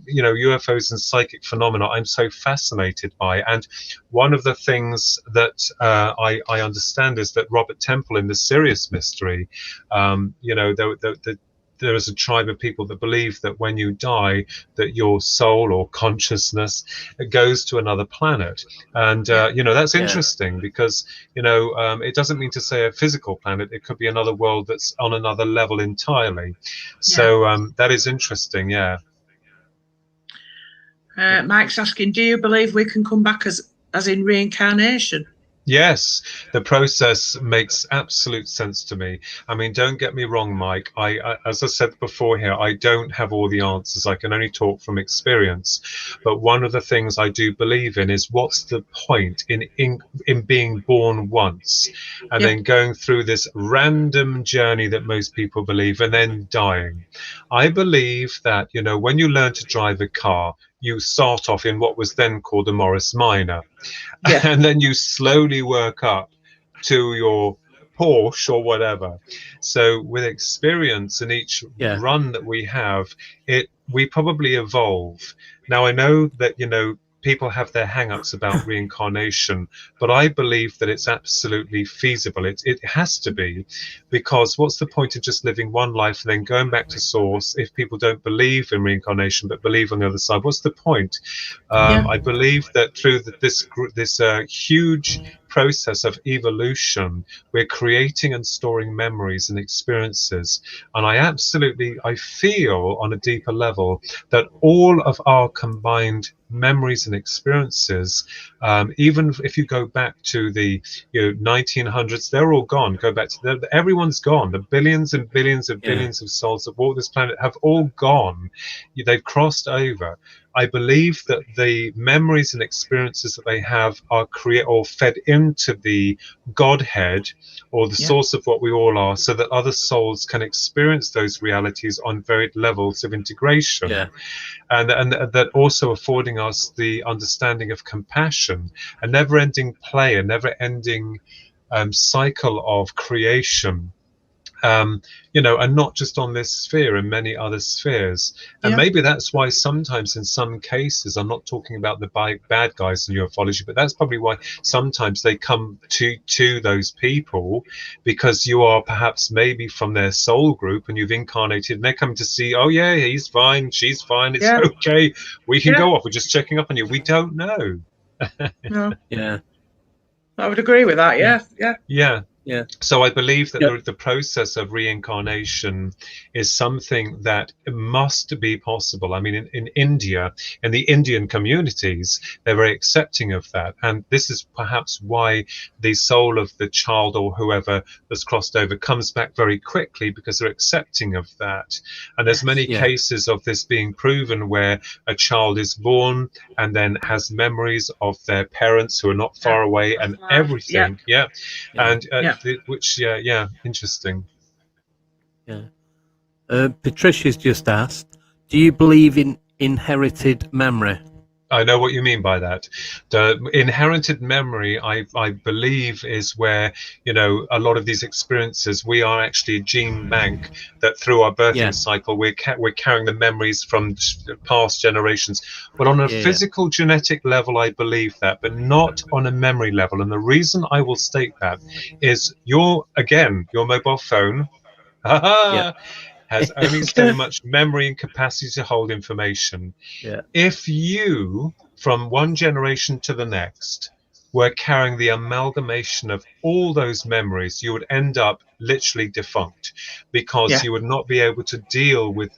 UFOs and psychic phenomena I'm so fascinated by. And one of the things that I understand is that Robert Temple in The Serious Mystery, there is a tribe of people that believe that when you die, that your soul or consciousness goes to another planet. And that's interesting because it doesn't mean to say a physical planet. It could be another world that's on another level entirely. So that is interesting. Yeah. Mike's asking, do you believe we can come back as in reincarnation? Yes, the process makes absolute sense to me. I mean, don't get me wrong, Mike. As I said before here, I don't have all the answers. I can only talk from experience. But one of the things I do believe in is what's the point in being born once and then going through this random journey that most people believe and then dying. I believe that, when you learn to drive a car, you start off in what was then called a Morris Minor. And then you slowly work up to your Porsche or whatever. So with experience in each run that we have, we probably evolve. Now I know that people have their hang-ups about reincarnation, but I believe that it's absolutely feasible. It has to be, because what's the point of just living one life and then going back to source if people don't believe in reincarnation but believe on the other side? What's the point? I believe that through this huge process of evolution, we're creating and storing memories and experiences. And I feel on a deeper level that all of our combined memories and experiences, even if you go back to the 1900s, they're all gone. Go back to everyone's gone. The billions and billions of billions of souls that walk this planet have all gone. They've crossed over. I believe that the memories and experiences that they have are fed into the Godhead, or the source of what we all are, so that other souls can experience those realities on varied levels of integration. And that also affording us the understanding of compassion, a never-ending play, a never-ending cycle of creation. And not just on this sphere, and many other spheres. And maybe that's why sometimes in some cases, I'm not talking about the bad guys in ufology, but that's probably why sometimes they come to those people, because you are perhaps maybe from their soul group and you've incarnated, and they're coming to see, oh yeah, he's fine, she's fine, it's okay, we can go off, we're just checking up on you. We don't know. No. Yeah. I would agree with that. Yeah. So I believe that the process of reincarnation is something that must be possible. I mean, in India, in the Indian communities, they're very accepting of that. And this is perhaps why the soul of the child or whoever that's crossed over comes back very quickly, because they're accepting of that. And there's many cases of this being proven where a child is born and then has memories of their parents who are not far away and everything. Interesting. Patricia's just asked, do you believe in inherited memory? I know what you mean by that. The inherited memory, I believe, is where, a lot of these experiences, we are actually a gene bank that through our birthing cycle, we're carrying the memories from past generations. Well, on a physical genetic level, I believe that, but not on a memory level. And the reason I will state that is your mobile phone has only so much memory and capacity to hold information. If you, from one generation to the next, were carrying the amalgamation of all those memories, you would end up literally defunct, because you would not be able to deal with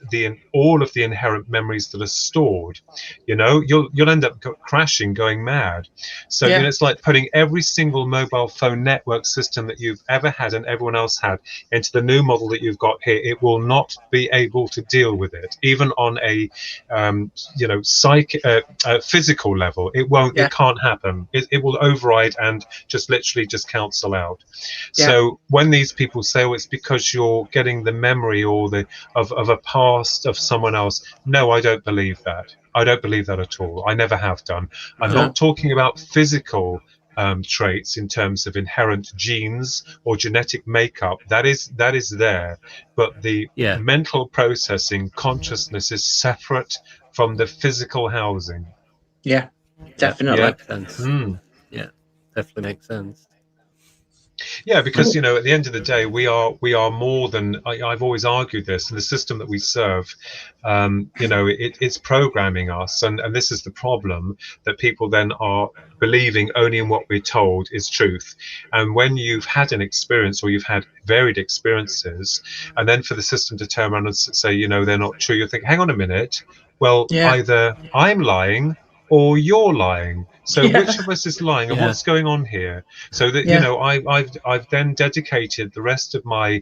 all of the inherent memories that are stored. You'll end up crashing, going mad. So it's like putting every single mobile phone network system that you've ever had and everyone else had into the new model that you've got here. It will not be able to deal with it, even on a physical level. It won't. It can't happen. It will override and just literally just cancel out. So when these people say, oh, it's because you're getting the memory or of a past of someone else, no, I don't believe that. I don't believe that at all. I never have done. I'm not talking about physical traits in terms of inherent genes or genetic makeup. That is there, but the mental processing, consciousness is separate from the physical housing. Definitely. Makes sense. Definitely makes sense. Yeah, because at the end of the day, we are more than. I've always argued this, and the system that we serve, it's programming us, and this is the problem, that people then are believing only in what we're told is truth. And when you've had an experience, or you've had varied experiences, and then for the system to turn around and say, they're not true, you think, hang on a minute, well, either I'm lying or you're lying. So which of us is lying, and what's going on here? So that I've then dedicated the rest of my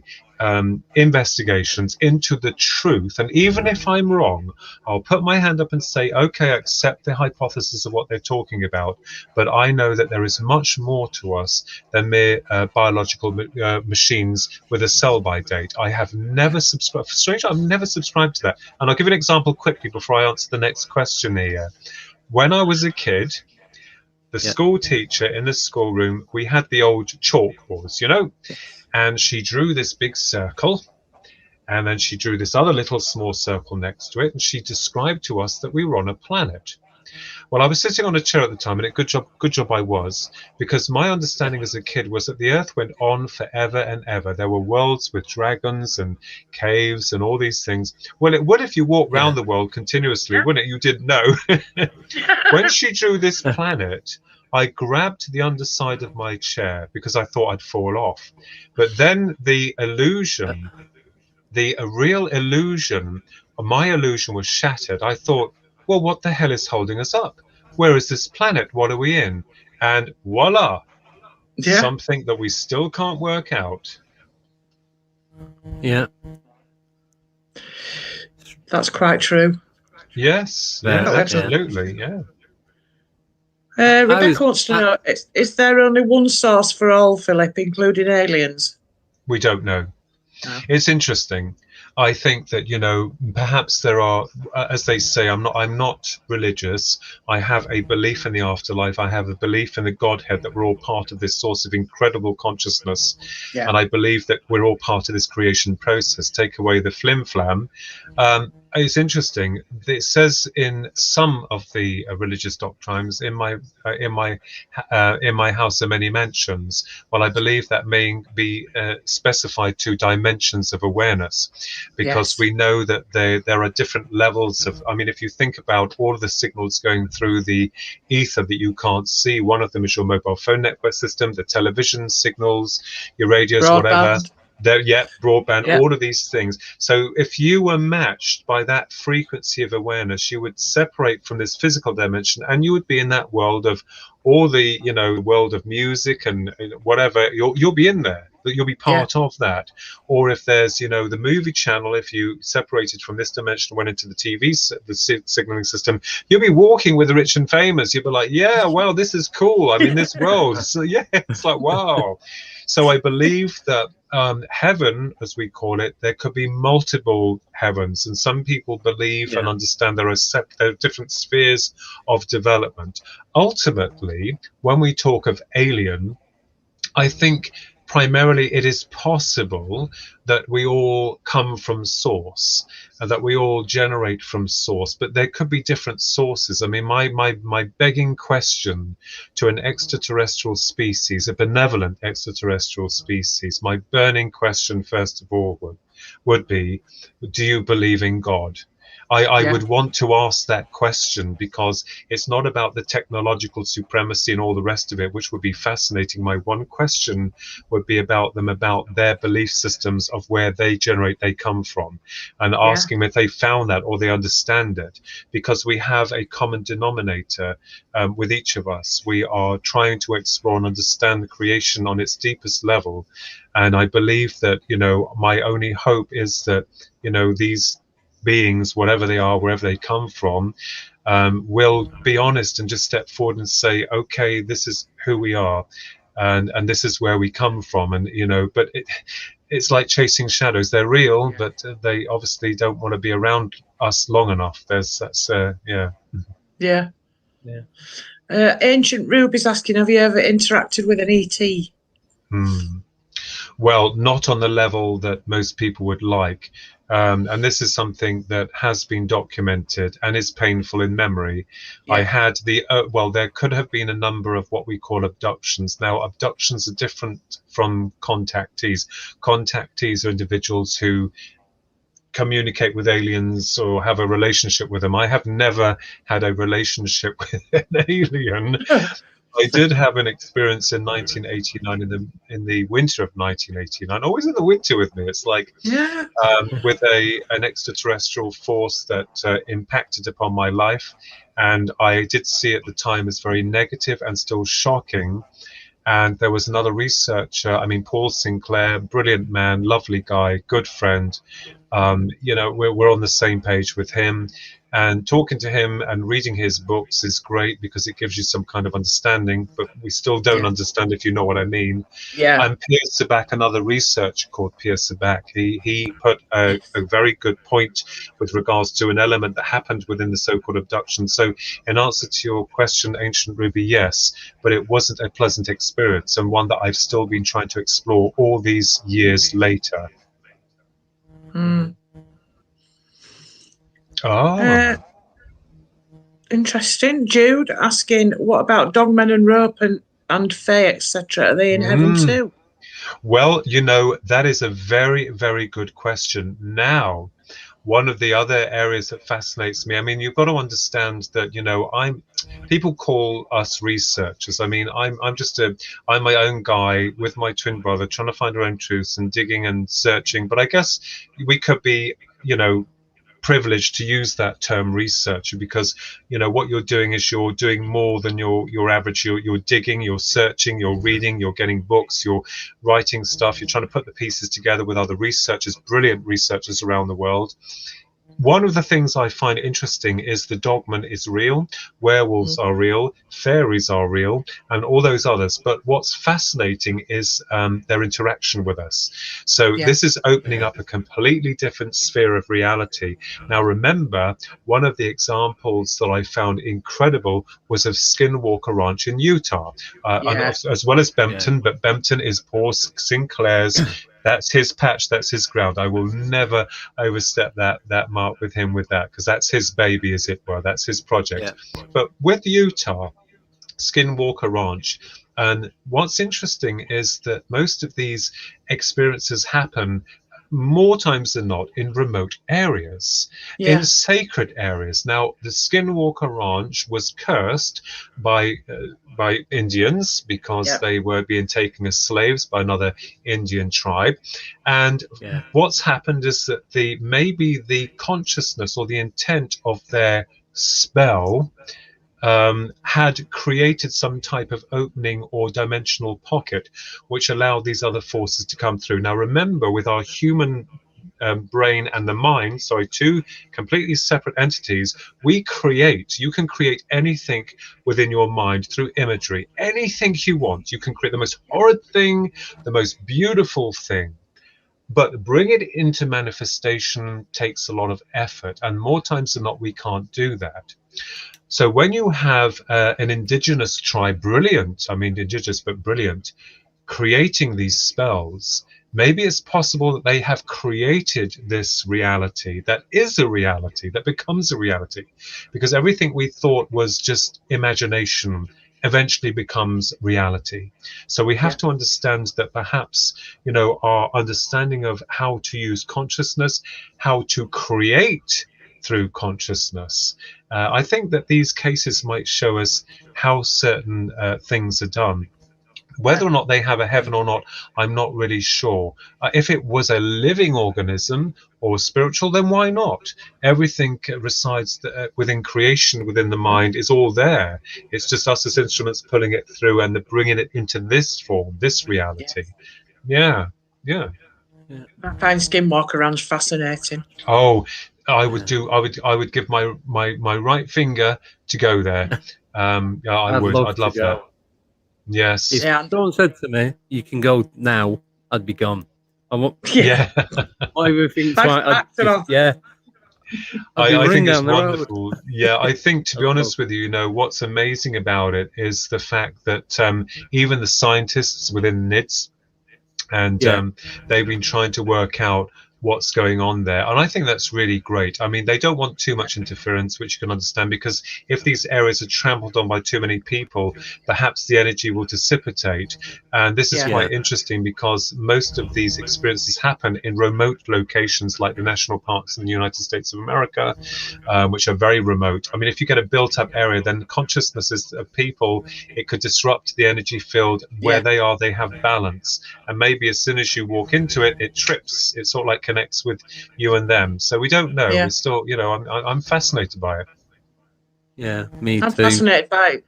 investigations into the truth. And even if I'm wrong, I'll put my hand up and say, okay, I accept the hypothesis of what they're talking about, but I know that there is much more to us than mere biological machines with a sell-by date. I have never subscribed. Strange, I've never subscribed to that. And I'll give you an example quickly before I answer the next question here. When I was a kid, the school teacher in the schoolroom, we had the old chalkboards, and she drew this big circle, and then she drew this other little small circle next to it, and she described to us that we were on a planet. Well, I was sitting on a chair at the time, and good job I was, because my understanding as a kid was that the Earth went on forever and ever. There were worlds with dragons and caves and all these things. Well, it would if you walked around the world continuously, wouldn't it? You didn't know. When she drew this planet, I grabbed the underside of my chair because I thought I'd fall off. But then the illusion, the real illusion, my illusion was shattered. I thought, well, what the hell is holding us up? Where is this planet? What are we in? And voila, Yeah, something that we still can't work out. Yeah. that's quite true. Yes, Very, yes, yeah. absolutely, yeah. Rebecca wants to know, is there only one source for all, Philip, including aliens? We don't know. No. It's interesting. I think that, you know, perhaps there are, as they say, I'm not religious. I have a belief in the afterlife. I have a belief in the Godhead, that we're all part of this source of incredible consciousness. Yeah. And I believe that we're all part of this creation process. Take away the flim-flam. It's interesting. It says in some of the religious doctrines, in my house are many mansions. Well, I believe that may be specified to dimensions of awareness, because Yes. we know that there are different levels of. I mean, if you think about all of the signals going through the ether that you can't see, one of them is your mobile phone network system, the television signals, your radios, whatever. Broadband. Broadband, Yeah. all of these things. So if you were matched by that frequency of awareness, you would separate from this physical dimension, and you would be in that world of all the, you know, world of music and whatever. You'll be in there. You'll be part of that. Or if there's, you know, the movie channel, if you separated from this dimension and went into the TV, the signaling system, you'll be walking with the rich and famous. You'll be like, yeah, wow, this is cool. I'm in this world. So yeah, it's like, wow. So I believe that heaven, as we call it, there could be multiple heavens, and some people believe and understand there are different spheres of development. Ultimately, when we talk of alien, I think primarily it is possible that we all come from source, and that we all generate from source, but there could be different sources. I mean, my begging question to an extraterrestrial species, a benevolent extraterrestrial species, my burning question first of all would be, do you believe in God? I would want to ask that question, because it's not about the technological supremacy and all the rest of it, which would be fascinating. My one question would be about them, about their belief systems of where they come from, and asking them if they found that or they understand it, because we have a common denominator with each of us. We are trying to explore and understand creation on its deepest level. And I believe that, you know, my only hope is that, you know, these beings, whatever they are, wherever they come from, will be honest and just step forward and say, okay, this is who we are, and this is where we come from. And, you know, but it's like chasing shadows. They're real, but they obviously don't want to be around us long enough. Ancient Ruby's asking, have you ever interacted with an ET? Well, not on the level that most people would like. And this is something that has been documented and is painful in memory. I had there could have been a number of what we call abductions. Now, abductions are different from contactees. Contactees are individuals who communicate with aliens or have a relationship with them. I have never had a relationship with an alien. I did have an experience in 1989, in the winter of 1989. Always in the winter with me. It's like with an extraterrestrial force that impacted upon my life, and I did see at the time as very negative and still shocking. And there was another researcher, Paul Sinclair, brilliant man, lovely guy, good friend. You know, we're on the same page with him, and talking to him and reading his books is great, because it gives you some kind of understanding, but we still don't understand, if you know what I mean. And Pierre Sabak, another researcher called Pierre Sabak, he put a very good point with regards to an element that happened within the so-called abduction. So in answer to your question, Ancient Ruby, yes, but it wasn't a pleasant experience, and one that I've still been trying to explore all these years later. Interesting. Jude asking, what about Dogmen and Rope and Faye, etc.? Are they in heaven too? Well, you know, that is a very, very good question. Now, one of the other areas that fascinates me, I mean, you've got to understand that, you know, people call us researchers. I mean, I'm my own guy with my twin brother trying to find our own truths and digging and searching. But I guess we could be, you know, privileged to use that term researcher, because, you know, what you're doing is you're doing more than your average. You're digging, you're searching, you're reading, you're getting books, you're writing stuff, you're trying to put the pieces together with other researchers, brilliant researchers around the world. One of the things I find interesting is the dogman is real, werewolves are real, fairies are real, and all those others. But what's fascinating is their interaction with us. So this is opening up a completely different sphere of reality. Now, remember, one of the examples that I found incredible was of Skinwalker Ranch in Utah, as well as Bempton, but Bempton is Paul Sinclair's. That's his patch, that's his ground. I will never overstep that mark with him with that, because that's his baby, as it were. That's his project. But with Utah, Skinwalker Ranch, and what's interesting is that most of these experiences happen more times than not in remote areas, in sacred areas. Now, the Skinwalker Ranch was cursed by Indians because they were being taken as slaves by another Indian tribe. And what's happened is that maybe the consciousness or the intent of their spell had created some type of opening or dimensional pocket which allowed these other forces to come through. Now, remember, with our human brain and the mind, sorry, two completely separate entities, you can create anything within your mind through imagery, anything you want. You can create the most horrid thing, the most beautiful thing. But bring it into manifestation takes a lot of effort, and more times than not, we can't do that. So when you have an indigenous tribe, brilliant, I mean indigenous but brilliant, creating these spells, maybe it's possible that they have created this reality that is a reality, that becomes a reality, because everything we thought was just imagination eventually becomes reality. So we have to understand that perhaps, you know, our understanding of how to use consciousness, how to create through consciousness, I think that these cases might show us how certain things are done. Whether or not they have a heaven or not, I'm not really sure. If it was a living organism or spiritual, then why not? Everything resides within creation, within the mind, is all there. It's just us as instruments pulling it through and bringing it into this form, this reality. Yeah. I find Skinwalker Ranch fascinating. Oh, I would give my right finger to go there. I'd love that. Yes. If someone said to me, "You can go now," I'd be gone. I want. Yeah. Everything's right. I think it's wonderful. Yeah, I think, to be honest with you, you know, what's amazing about it is the fact that even the scientists within N.D.E and they've been trying to work out what's going on there, and I think that's really great. I mean, they don't want too much interference, which you can understand, because if these areas are trampled on by too many people, perhaps the energy will dissipate. And this is quite interesting, because most of these experiences happen in remote locations like the national parks in the United States of America, which are very remote. I mean, if you get a built-up area, then the consciousnesses of people, it could disrupt the energy field where they are. They have balance, and maybe as soon as you walk into it, it trips. It sort of like connects with you and them. So we don't know. We're still, you know, I'm fascinated by it. Yeah, me too. I'm fascinated by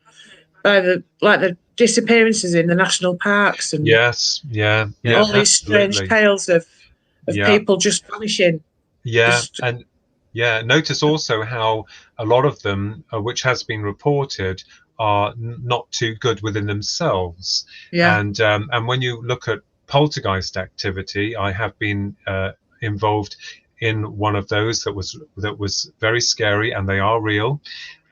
the disappearances in the national parks and all these strange tales of people just vanishing. Notice also how a lot of them, which has been reported, are not too good within themselves. And when you look at poltergeist activity, I have been involved in one of those that was very scary, and they are real.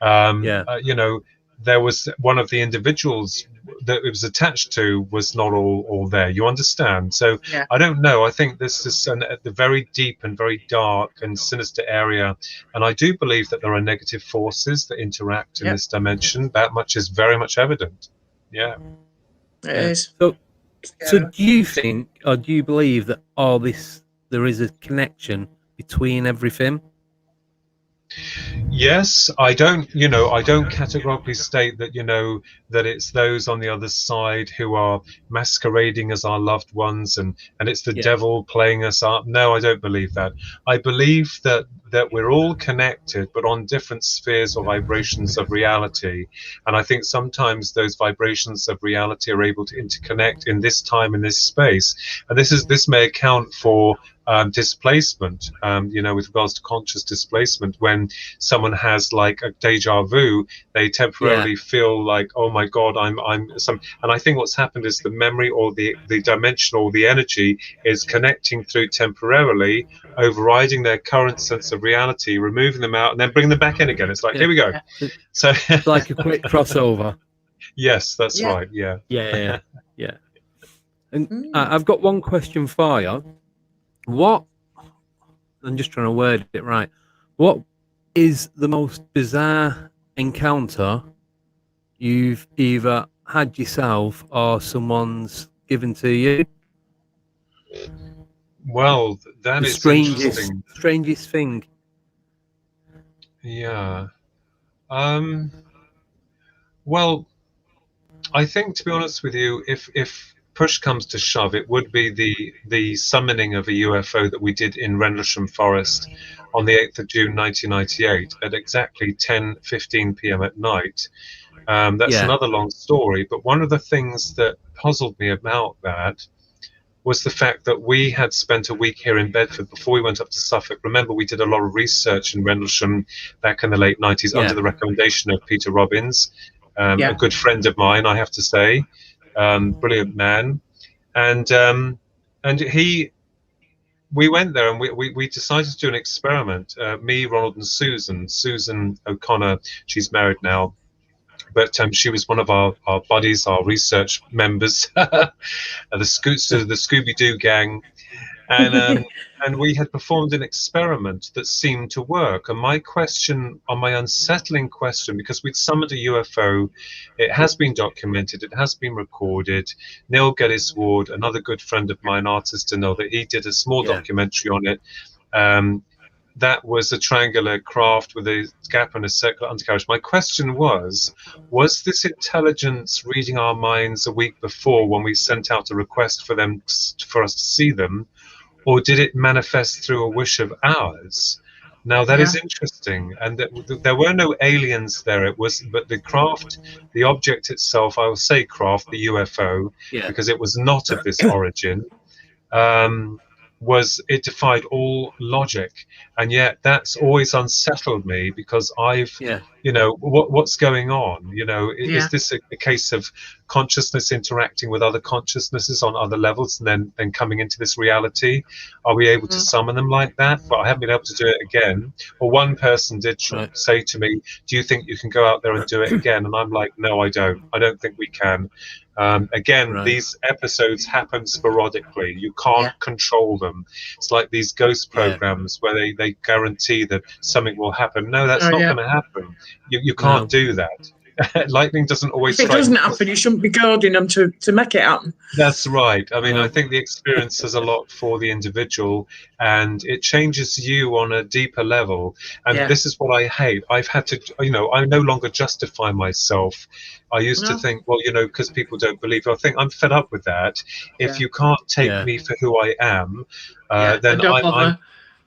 You know, there was one of the individuals that it was attached to was not all there. You understand? So I don't know. I think this is at the very deep and very dark and sinister area, and I do believe that there are negative forces that interact in this dimension. That much is very much evident. It is. So do you think, or do you believe that there is a connection between everything? Yes, I don't categorically state that, that it's those on the other side who are masquerading as our loved ones and it's the devil playing us up. No, I don't believe that. I believe that we're all connected, but on different spheres or vibrations of reality. And I think sometimes those vibrations of reality are able to interconnect in this time, in this space. And this may account for displacement, with regards to conscious displacement. When someone has like a deja vu, they temporarily feel like, oh my God, I'm some. And I think what's happened is the memory or the dimension or the energy is connecting through temporarily, overriding their current sense of reality, removing them out, and then bringing them back in again. It's like, here we go. So it's like a quick crossover. Yes, that's right. Yeah. And I've got one question for you. What, I'm just trying to word it right. What is the most bizarre encounter you've either had yourself or someone's given to you? Well, that is interesting. Strangest thing. Yeah. Well, I think, to be honest with you, if push comes to shove, it would be the summoning of a UFO that we did in Rendlesham Forest on the 8th of June 1998 at exactly 10:15 p.m. at night. That's another long story, but one of the things that puzzled me about that was the fact that we had spent a week here in Bedford before we went up to Suffolk. Remember, we did a lot of research in Rendlesham back in the late 90s under the recommendation of Peter Robbins, a good friend of mine, I have to say, brilliant man. And we went there and we decided to do an experiment. Me, Ronald, and Susan O'Connor. She's married now, but she was one of our buddies, our research members, the Scooby-Doo gang, and we had performed an experiment that seemed to work. And my unsettling question, because we'd summoned a UFO, it has been documented, it has been recorded. Neil Geddes Ward, another good friend of mine, artist Neil, that he did a small documentary on it. That was a triangular craft with a gap and a circular undercarriage. My question was this intelligence reading our minds a week before when we sent out a request for us to see them, or did it manifest through a wish of ours? Now that is interesting, and there were no aliens there. But the craft, the object itself, I will say craft, the UFO, because it was not of this origin. It defied all logic, and yet that's always unsettled me, because what's going on? Is this a case of consciousness interacting with other consciousnesses on other levels and then coming into this reality? Are we able to summon them like that? But I haven't been able to do it again. Or one person did say to me, do you think you can go out there and do it again? And I'm like, no, I don't think we can. These episodes happen sporadically. You can't control them. It's like these ghost programs where they guarantee that something will happen. No, that's not going to happen. You can't do that. Lightning doesn't always strike. If it doesn't happen, you shouldn't be guarding them to make it happen. That's right. I mean, I think the experience does a lot for the individual, and it changes you on a deeper level. And this is what I hate. I've had to, I no longer justify myself. I used to think, well, because people don't believe. I think I'm fed up with that. If you can't take me for who I am, then I'm.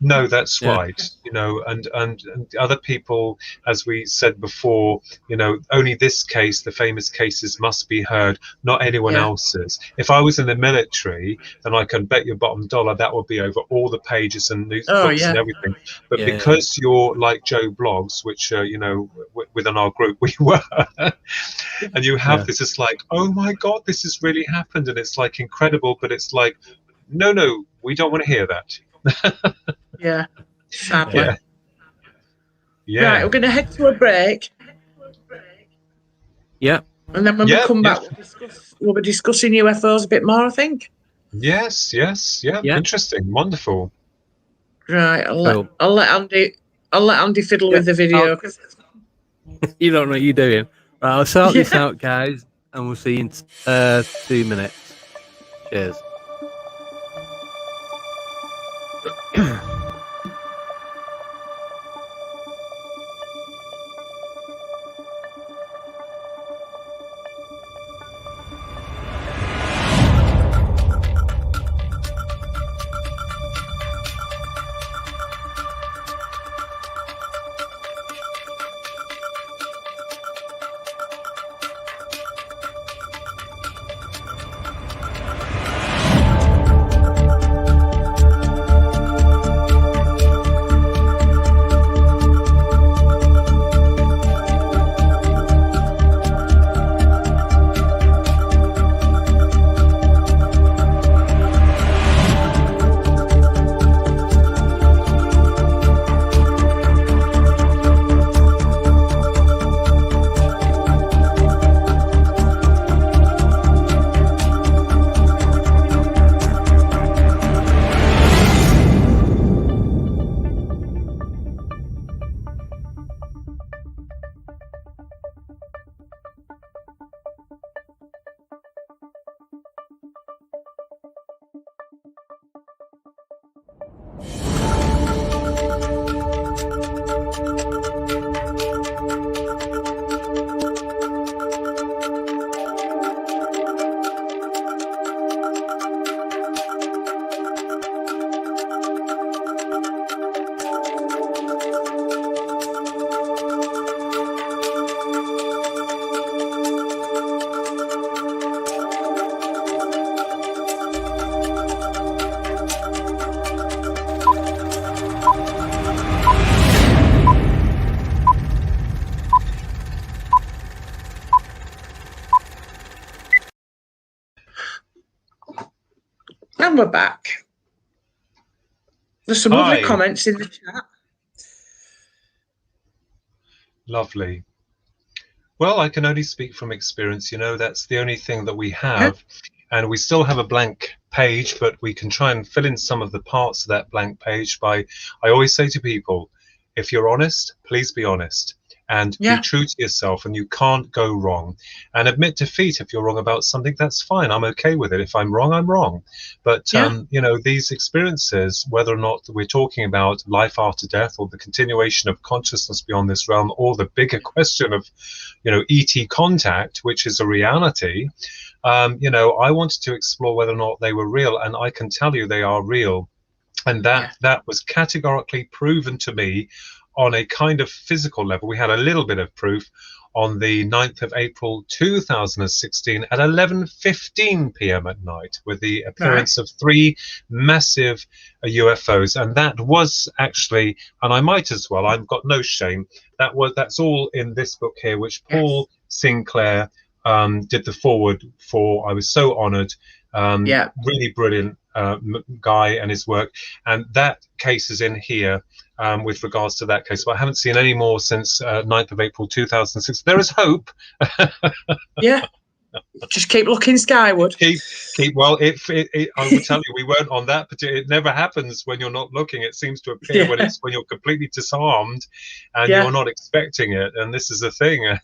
No, that's right. And other people, as we said before, only this case, the famous cases, must be heard, not anyone else's. If I was in the military, then I can bet your bottom dollar that would be over all the pages and news books and everything. But because you're like Joe Blogs, which within our group we were, and you have this, it's like, oh my God, this has really happened, and it's like incredible, but it's like, no, we don't want to hear that. Sadly. Yeah. Right, we're going to head to a break. Yeah. And then when we come back, we'll be discussing UFOs a bit more, I think. Yes. Yeah. Interesting. Wonderful. Right. I'll let Andy fiddle with the video. You don't know what you're doing. Right, I'll sort this out, guys, and we'll see you in 2 minutes. Cheers. And we're back. There's some lovely comments in the chat. Lovely. Well, I can only speak from experience. You know, that's the only thing that we have. And we still have a blank page, but we can try and fill in some of the parts of that blank page by, I always say to people, if you're honest, please be honest. And be true to yourself, and you can't go wrong. And admit defeat if you're wrong about something. That's fine. I'm okay with it. If I'm wrong, I'm wrong. But you know, these experiences, whether or not we're talking about life after death, or the continuation of consciousness beyond this realm, or the bigger question of, you know, ET contact, which is a reality. You know, I wanted to explore whether or not they were real, and I can tell you they are real. And that was categorically proven to me on a kind of physical level. We had a little bit of proof on the 9th of April 2016 at 11:15 p.m. at night, with the appearance of 3 massive UFOs. And that was actually, and I might as well, I've got no shame, that's all in this book here, which Paul Sinclair did the forward for. I was so honored. Really brilliant guy and his work, and that case is in here with regards to that case, but I haven't seen any more since 9th of April 2006. There is hope. Just keep looking skyward. Keep well, I will tell you, we weren't on that particular. It never happens when you're not looking. It seems to appear when you're completely disarmed and you're not expecting it, and this is the thing.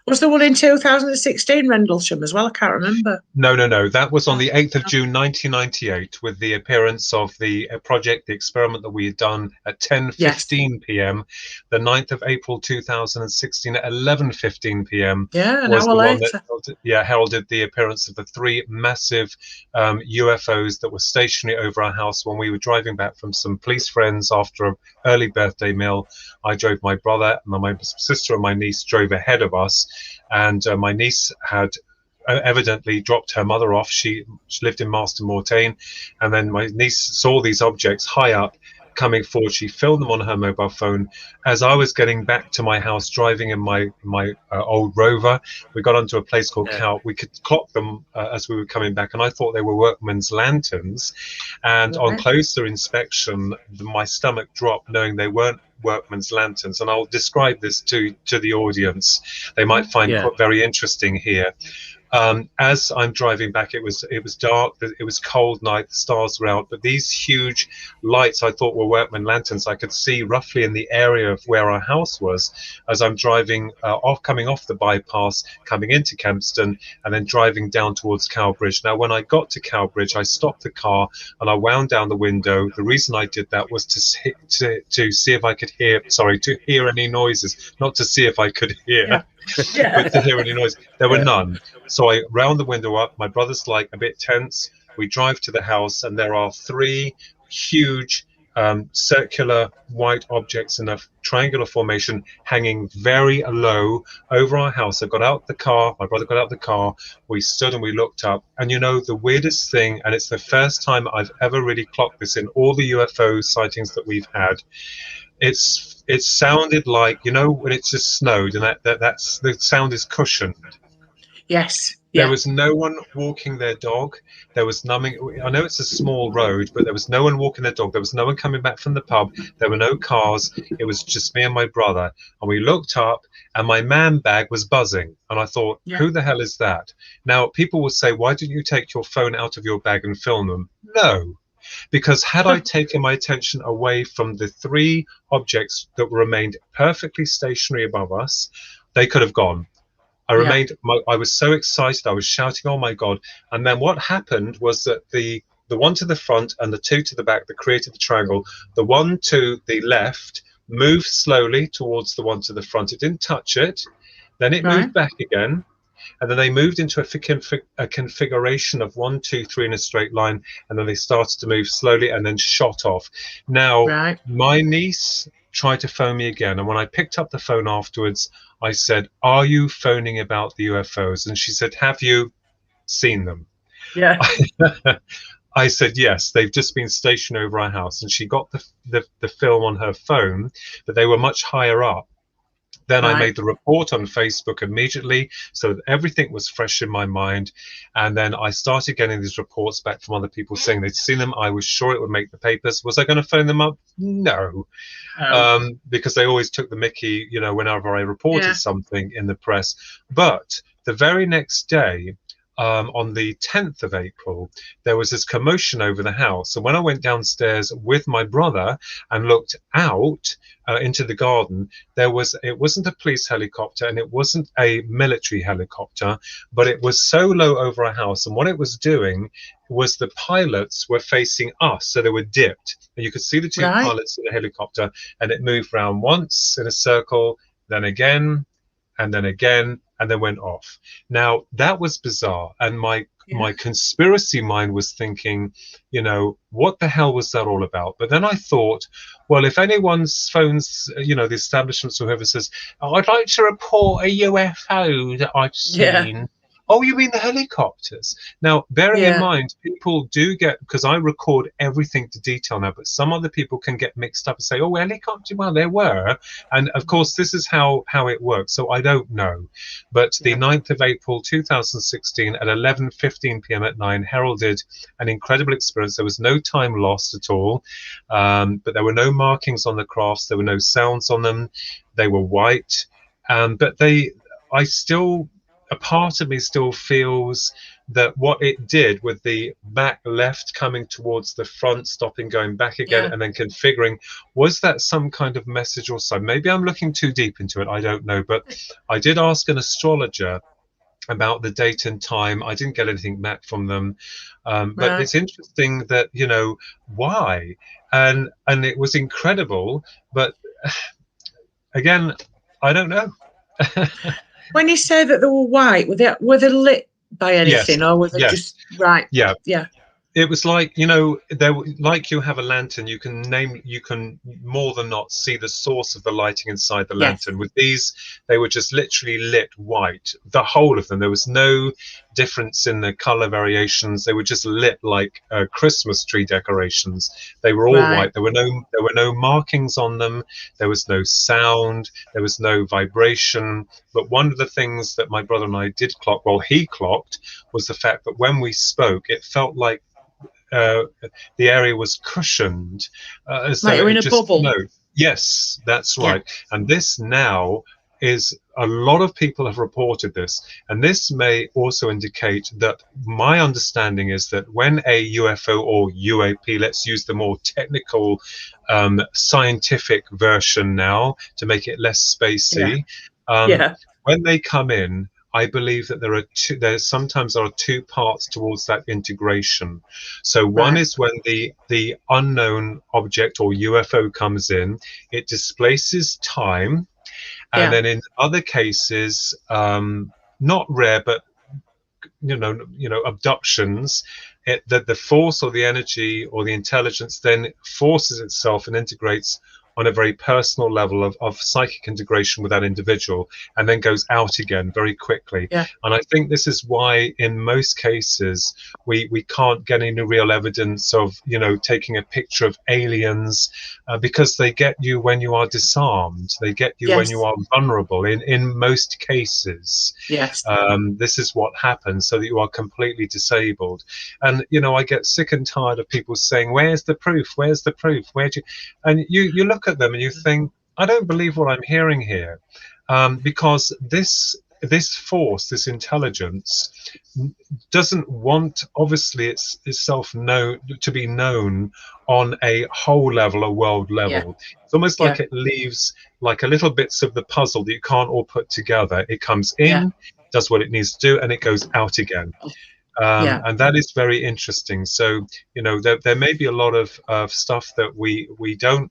Was the one in 2016 Rendlesham as well? I can't remember. No. That was on the 8th of June 1998, with the appearance of the project, the experiment that we had done at 10:15 p.m. The 9th of April 2016 at 11:15 p.m. was the one that heralded the appearance of the 3 massive UFOs that were stationary over our house when we were driving back from some police friends after an early birthday meal. I drove my brother, my sister and my niece drove ahead of us, and my niece had evidently dropped her mother off. She lived in Marston Mortain, and then my niece saw these objects high up coming forward. She filmed them on her mobile phone. As I was getting back to my house, driving in my old Rover, we got onto a place called Cow. We could clock them as we were coming back, and I thought they were workmen's lanterns. And on closer inspection, my stomach dropped, knowing they weren't workmen's lanterns. And I'll describe this to the audience. They might find it very interesting here. As I'm driving back, it was dark, it was cold night, the stars were out, but these huge lights I thought were workmen lanterns I could see roughly in the area of where our house was as I'm driving coming off the bypass, coming into Kempston, and then driving down towards Cowbridge. Now, when I got to Cowbridge, I stopped the car and I wound down the window. The reason I did that was to see if I could hear, to hear any noises, not to see if I could hear. But to hear any noise. There were none. So I round the window up. My brother's like a bit tense. We drive to the house, and there are 3 huge circular white objects in a triangular formation hanging very low over our house. I got out the car. My brother got out the car. We stood and we looked up. And you know, the weirdest thing, and it's the first time I've ever really clocked this in all the UFO sightings that we've had, it sounded like, you know, when it's just snowed and that's the sound is cushioned. Yes. There was no one walking their dog. There was numbing. I know it's a small road, but there was no one walking their dog. There was no one coming back from the pub. There were no cars. It was just me and my brother. And we looked up, and my man bag was buzzing. And I thought, who the hell is that? Now, people will say, why didn't you take your phone out of your bag and film them? No. Because had I taken my attention away from the 3 objects that remained perfectly stationary above us, they could have gone. I was so excited. I was shouting, oh my God. And then what happened was that the the one to the front and the two to the back that created the triangle. The one to the left moved slowly towards the one to the front. It didn't touch it. Then it moved back again. And then they moved into a configuration of 1, 2, 3 in a straight line, and then they started to move slowly and then shot off. Now, my niece tried to phone me again, and when I picked up the phone afterwards, I said, "Are you phoning about the UFOs?" And she said, "Have you seen them?" Yeah. I said, "Yes, they've just been stationed over our house." And she got the film on her phone, but they were much higher up. Then I made the report on Facebook immediately, so that everything was fresh in my mind. And then I started getting these reports back from other people saying they'd seen them. I was sure it would make the papers. Was I going to phone them up? No. Because they always took the mickey, you know, whenever I reported something in the press. But the very next day, on the 10th of April, there was this commotion over the house. And when I went downstairs with my brother and looked out into the garden, it wasn't a police helicopter and it wasn't a military helicopter, but it was so low over our house. And what it was doing was the pilots were facing us, so they were dipped. And you could see the two pilots in the helicopter, and it moved around once in a circle, then again, and then again, and then went off. Now, that was bizarre. And my conspiracy mind was thinking, you know, what the hell was that all about? But then I thought, well, if anyone phones, you know, the establishments or whoever says, "Oh, I'd like to report a UFO that I've seen." Oh, you mean the helicopters? Now, bearing in mind, people do get, because I record everything to detail now, but some other people can get mixed up and say, "Oh, helicopter, well, there were." And of course, this is how it works. So I don't know. But the 9th of April, 2016 at 11:15 p.m. at 9 heralded an incredible experience. There was no time lost at all. But there were no markings on the crafts. There were no sounds on them. They were white. But a part of me still feels that what it did with the back left coming towards the front, stopping, going back again, and then configuring, was that some kind of message or sign? Maybe I'm looking too deep into it, I don't know. But I did ask an astrologer about the date and time. I didn't get anything back from them. But it's interesting that, you know, why? And it was incredible. But again, I don't know. When you say that they were white, were they lit by anything, or were they just Yeah. It was like, you know, like you have a lantern, you can more than not see the source of the lighting inside the lantern. With these, they were just literally lit white, the whole of them. There was no difference in the color variations. They were just lit like Christmas tree decorations. They were all white. There were no markings on them. There was no sound. There was no vibration. But one of the things that my brother and I did clock, well, he clocked, was the fact that when we spoke, it felt like the area was cushioned, as though like you're in a bubble. No, yes, that's right. And this now is, a lot of people have reported this, and this may also indicate that my understanding is that when a UFO or UAP, let's use the more technical scientific version now to make it less spacey, when they come in, I believe that there sometimes are two parts towards that integration. So one is when the unknown object or UFO comes in, it displaces time, and then in other cases, not rare, but you know, abductions, the force or the energy or the intelligence then forces itself and integrates on a very personal level of psychic integration with that individual, and then goes out again very quickly. And I think this is why in most cases we can't get any real evidence of, you know, taking a picture of aliens, because they get you when you are disarmed. They get you when you are vulnerable in most cases. This is what happens, so that you are completely disabled. And, you know, I get sick and tired of people saying, "Where's the proof? Where's the proof? And you look at them and you think, I don't believe what I'm hearing here, because this force, this intelligence, doesn't want, obviously, itself to be known on a whole level, a world level. It's almost like it leaves like a little bits of the puzzle that you can't all put together. It comes in, does what it needs to do, and it goes out again. And that is very interesting. So, you know, there may be a lot of stuff that we don't,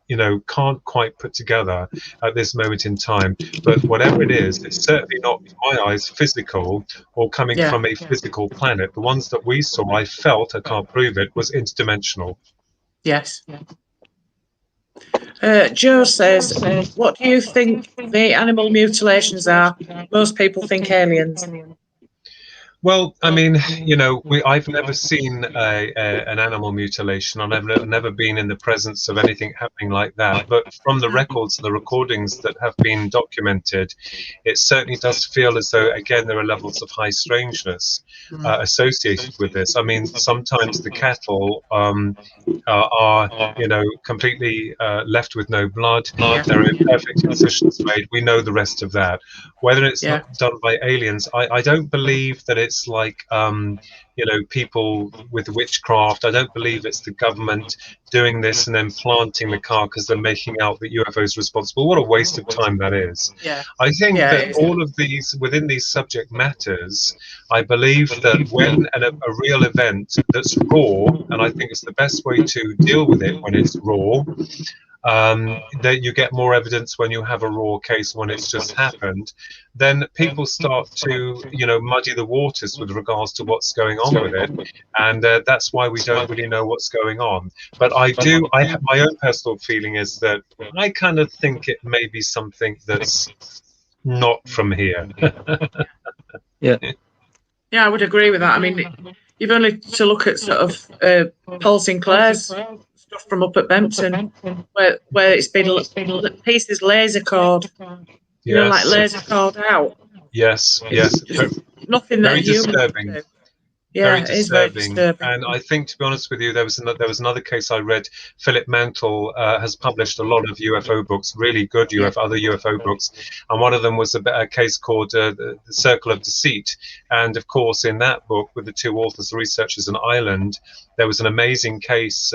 you know, can't quite put together at this moment in time. But whatever it is, it's certainly not, in my eyes, physical or coming from a physical planet. The ones that we saw, I felt, I can't prove it, was interdimensional. Yes. Joe says, what do you think the animal mutilations are? Most people think aliens. Well, I mean, you know, I've never seen an animal mutilation, and I've never been in the presence of anything happening like that. But from the records and the recordings that have been documented, it certainly does feel as though, again, there are levels of high strangeness associated with this. I mean, sometimes the cattle are, you know, completely left with no blood. There are imperfect incisions made. We know the rest of that. Whether it's not done by aliens, I don't believe that it's like, you know, people with witchcraft. I don't believe it's the government doing this and then planting the carcass and making out that UFO is responsible. What a waste of time that is. I think that all of these, within these subject matters, I believe that when a real event that's raw, and I think it's the best way to deal with it when it's raw, that you get more evidence when you have a raw case, when it's just happened, then people start to, you know, muddy the waters with regards to what's going on with it, and that's why we don't really know what's going on. But I have my own personal feeling is that I kind of think it may be something that's not from here. Yeah, I would agree with that. I mean, you've only to look at sort of Paul Sinclair's stuff from up at Bempton, where it's been pieces laser cord, you know, like laser cord out. Yes. Nothing that very disturbing. Yeah, Very disturbing. And I think, to be honest with you, there was another case I read. Philip Mantle has published a lot of UFO books, really good other UFO books, and one of them was a case called The Circle of Deceit. And of course, in that book, with the two authors, the researchers in Ireland, there was an amazing case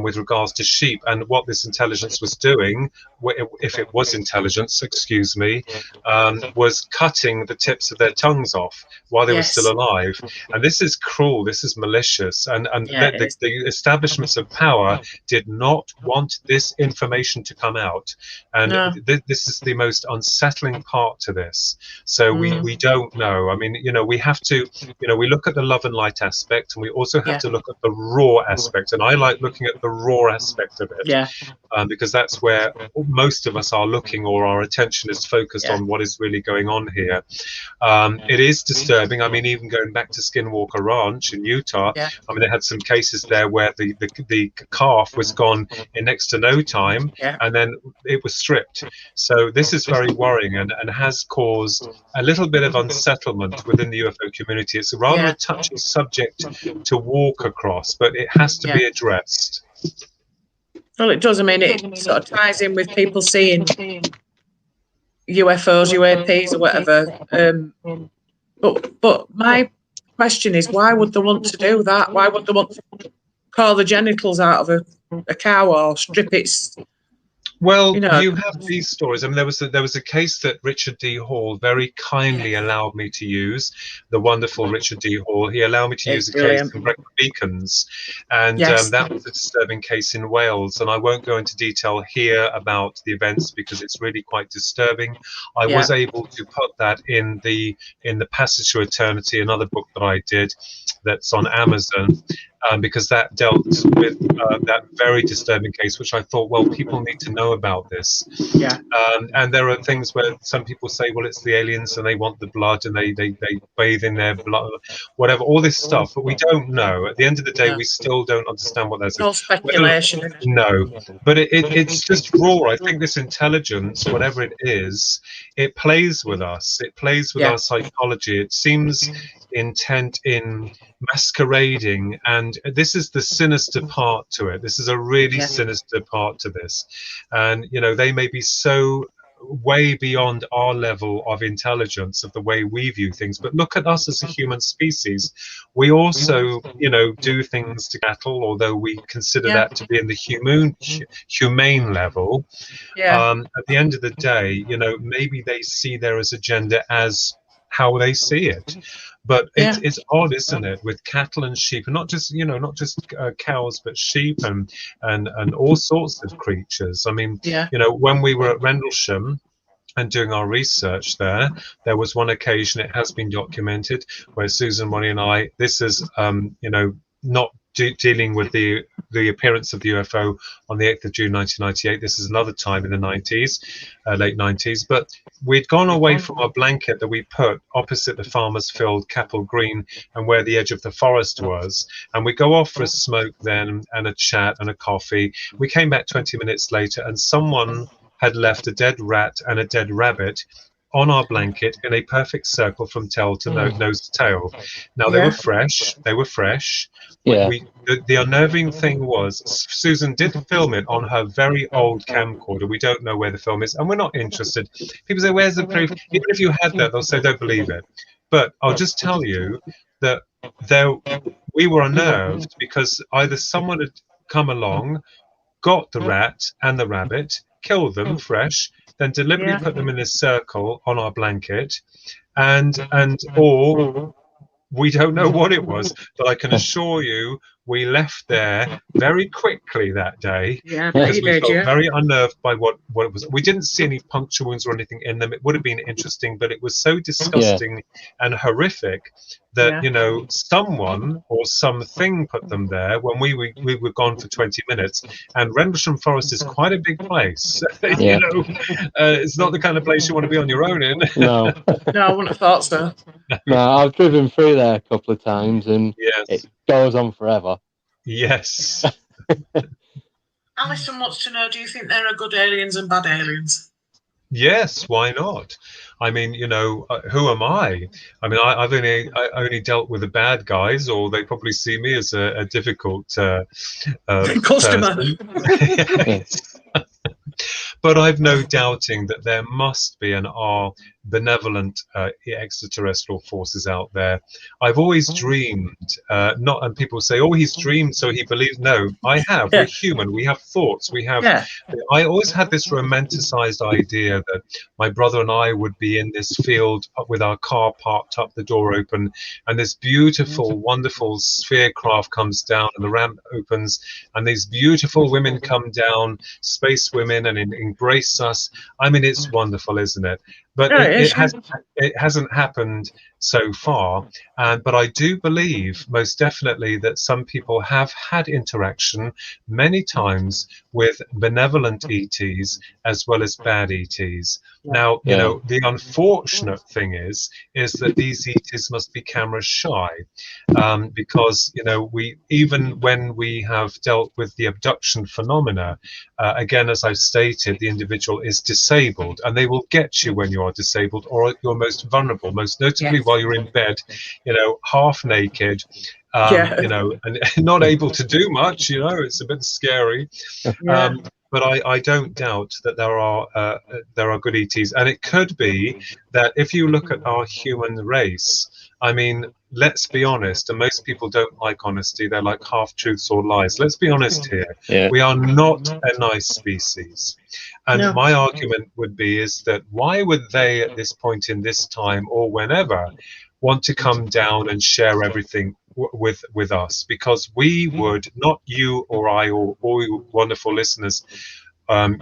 with regards to sheep and what this intelligence was doing, if it was intelligence, excuse me, was cutting the tips of their tongues off while they were still alive. And this is cruel, this is malicious, and the establishments of power did not want this information to come out. And this is the most unsettling part to this. So we don't know. I mean, you know, we have to, you know, we look at the love and light aspect, and we also have to look at the raw aspect. And I like looking at the raw aspect of it, because that's where most of us are looking, or our attention is focused on what is really going on here. It is disturbing. I mean, even going back to Skinwalker Ranch in Utah, I mean, they had some cases there where the calf was gone in next to no time, and then it was stripped. So this is very worrying, and has caused a little bit of unsettlement within the UFO community. It's rather a touchy subject to walk across, but it has to be addressed. Well, it does. I mean, it sort of ties in with people seeing UFOs, UAPs, or whatever. But my question is, why would they want to do that? Why would they want to call the genitals out of a cow or strip its? Well, you have these stories. I mean, there was a case that Richard D. Hall very kindly allowed me to use. The wonderful Richard D. Hall. He allowed me to use a case in Brecon Beacons, and that was a disturbing case in Wales. And I won't go into detail here about the events because it's really quite disturbing. I was able to put that in the Passage to Eternity, another book that I did, that's on Amazon. Because that dealt with that very disturbing case, which I thought, well, people need to know about this. And there are things where some people say, well, it's the aliens and they want the blood and they bathe in their blood, whatever, all this stuff. But we don't know. At the end of the day, we still don't understand what that's. All speculation. No, but it's just raw. I think this intelligence, whatever it is, it plays with us. It plays with our psychology. It seems intent in masquerading, and this is the sinister part to it. This is a really sinister part to this, and you know, they may be so way beyond our level of intelligence of the way we view things, but look at us as a human species. We also, you know, do things to cattle, although we consider that to be in the humane level. At the end of the day, you know, maybe they see there as agenda as how they see it. But Yeah. it's odd, isn't it, with cattle and sheep, and not just not just cows, but sheep and all sorts of creatures. I mean, Yeah. when we were at Rendlesham and doing our research there was one occasion, it has been documented, where Susan, Bonnie, and I, this is not dealing with the appearance of the UFO on the 8th of June 1998. This is another time in the 90s, late 90s. But we'd gone away from our blanket that we put opposite the farmer's field, Capel Green, and where the edge of the forest was. And we go off for a smoke then, and a chat and a coffee. We came back 20 minutes later, and someone had left a dead rat and a dead rabbit on our blanket in a perfect circle from tail to nose to tail. Now they were fresh. They were fresh. Yeah. The unnerving thing was, Susan did film it on her very old camcorder. We don't know where the film is, and we're not interested. People say, "Where's the proof?" Even if you had that, they'll say, "Don't believe it." But I'll just tell you that we were unnerved because either someone had come along, got the rat and the rabbit, killed them fresh, then deliberately put them in a circle on our blanket, or we don't know what it was, but I can assure you we left there very quickly that day because we felt very unnerved by what it was. We didn't see any puncture wounds or anything in them. It would have been interesting, but it was so disgusting and horrific that someone or something put them there when we were gone for 20 minutes. And Rendlesham Forest is quite a big place. It's not the kind of place you want to be on your own in. No. No, I wouldn't have thought so. No, I've driven through there a couple of times, and it goes on forever. Yes. Alison wants to know, do you think there are good aliens and bad aliens? Yes, why not? I mean, who am I? I mean, I only dealt with the bad guys, or they probably see me as a difficult customer. Yes. But I've no doubting that there must be and are benevolent extraterrestrial forces out there. I've always dreamed, and people say, "Oh, he's dreamed, so he believes." No, I have. We're human. We have thoughts. We have. I always had this romanticized idea that my brother and I would be in this field with our car parked up, the door open, and this beautiful, wonderful sphere craft comes down, and the ramp opens, and these beautiful women come down, space women, and embrace us. I mean, it's wonderful, isn't it? But it hasn't happened so far. But I do believe most definitely that some people have had interaction many times with benevolent ETs as well as bad ETs. Now, the unfortunate thing is that these ETs must be camera shy, because even when we have dealt with the abduction phenomena, again, as I've stated, the individual is disabled, and they will get you when you are disabled or you're most vulnerable, most notably while you're in bed, half naked, and not able to do much. It's a bit scary. But I don't doubt that there are good ETs, and it could be that if you look at our human race, I mean, let's be honest, and most people don't like honesty, they're like half-truths or lies. Let's be honest here. We are not a nice species. And my argument would be is that why would they at this point in this time or whenever want to come down and share everything with us? Because we would, not you or I or all you wonderful listeners, not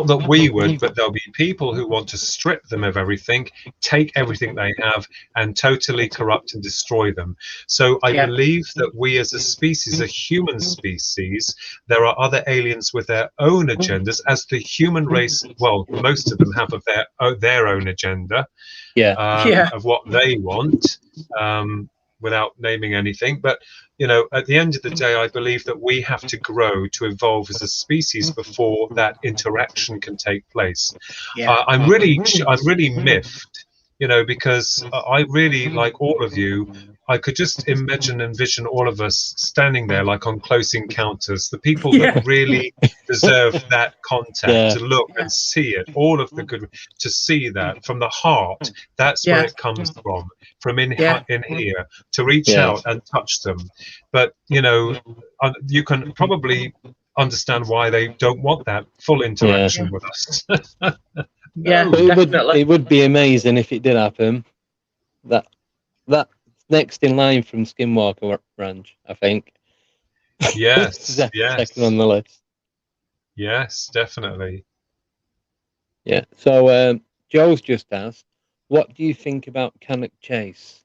that we would, but there'll be people who want to strip them of everything, take everything they have, and totally corrupt and destroy them. So I believe that we as a species, a human species, there are other aliens with their own agendas, as the human race, well, most of them have of their own agenda, of what they want, without naming anything. But at the end of the day, I believe that we have to grow to evolve as a species before that interaction can take place. I'm really miffed, because I really, like all of you, I could just envision all of us standing there like on Close Encounters, the people that really deserve that contact, to look and see it, all of the good, to see that from the heart. That's where it comes from in here, to reach out and touch them. But you can probably understand why they don't want that full interaction with us. Yeah, No. definitely. It would be amazing if it did happen. That's next in line from Skinwalker Ranch, I think. Yes, Second on the list. Yes, definitely. Yeah. So Joe's just asked, what do you think about Cannock Chase?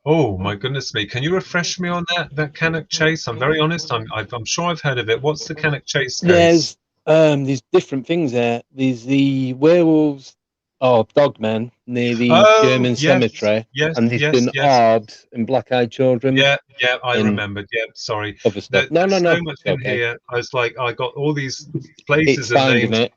Oh my goodness me! Can you refresh me on that Cannock Chase? I'm very honest. I'm sure I've heard of it. What's the Cannock Chase case? There's different things there. There's the werewolves or dogmen near the Oh, German yes, cemetery, yes, and there's yes, been yes. orbs and black-eyed children Yeah, I and remembered. Yeah, sorry. other stuff. There's No, so much it's in okay. here. I was like, I got all these It's places and finding names. it.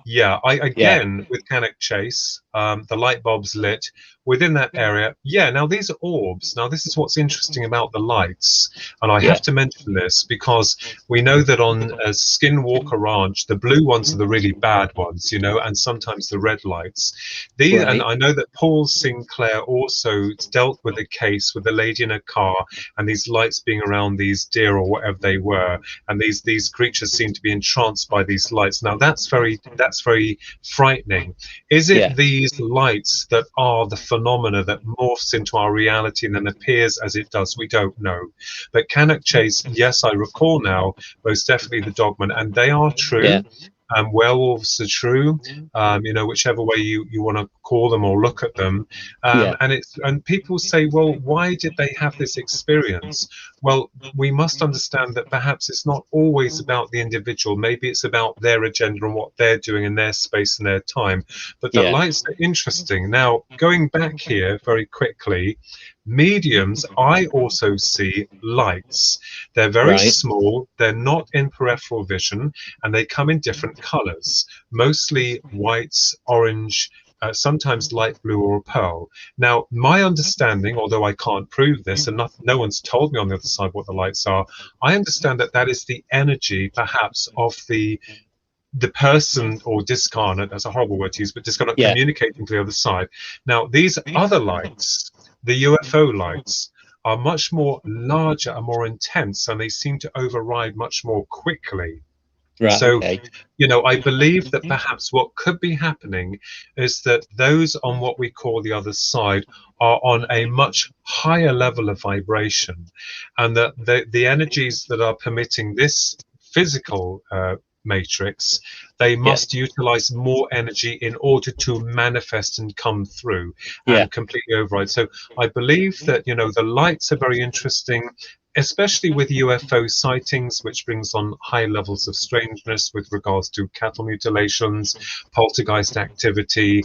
Yeah, Yeah. again with Cannock Chase, the light bulbs lit within that area. Yeah, now these are orbs. Now this is what's interesting about the lights, and I have to mention this because we know that on Skinwalker Ranch, the blue ones are the really bad ones, you know, and sometimes the red lights. These, and I know that Paul Sinclair also dealt with a case with a lady in a car and these lights being around these deer or whatever they were, and these creatures seem to be entranced by these lights. Now that's very frightening. Is it these lights that are the phenomena that morphs into our reality and then appears as it does? We don't know. But Cannock Chase, yes, I recall now, most definitely the dogmen, and they are true. Werewolves are true, you know, whichever way you want to call them or look at them. And people say, well, why did they have this experience? Well, we must understand that perhaps it's not always about the individual. Maybe it's about their agenda and what they're doing in their space and their time. But the lights are interesting. Now, going back here very quickly, mediums, I also see lights. They're very small, they're not in peripheral vision, and they come in different colors, mostly whites, orange, sometimes light blue or pearl. Now, my understanding, although I can't prove this, and no one's told me on the other side what the lights are, I understand that that is the energy, perhaps, of the person or discarnate, that's a horrible word to use, but discarnate communicating to the other side. Now, these other lights, the UFO lights, are much more larger and more intense, and they seem to override much more quickly. You know, I believe that perhaps what could be happening is that those on what we call the other side are on a much higher level of vibration, and that the energies that are permitting this physical matrix, they must utilize more energy in order to manifest and come through and completely override. So I believe that, you know, the lights are very interesting, especially with UFO sightings, which brings on high levels of strangeness with regards to cattle mutilations, poltergeist activity,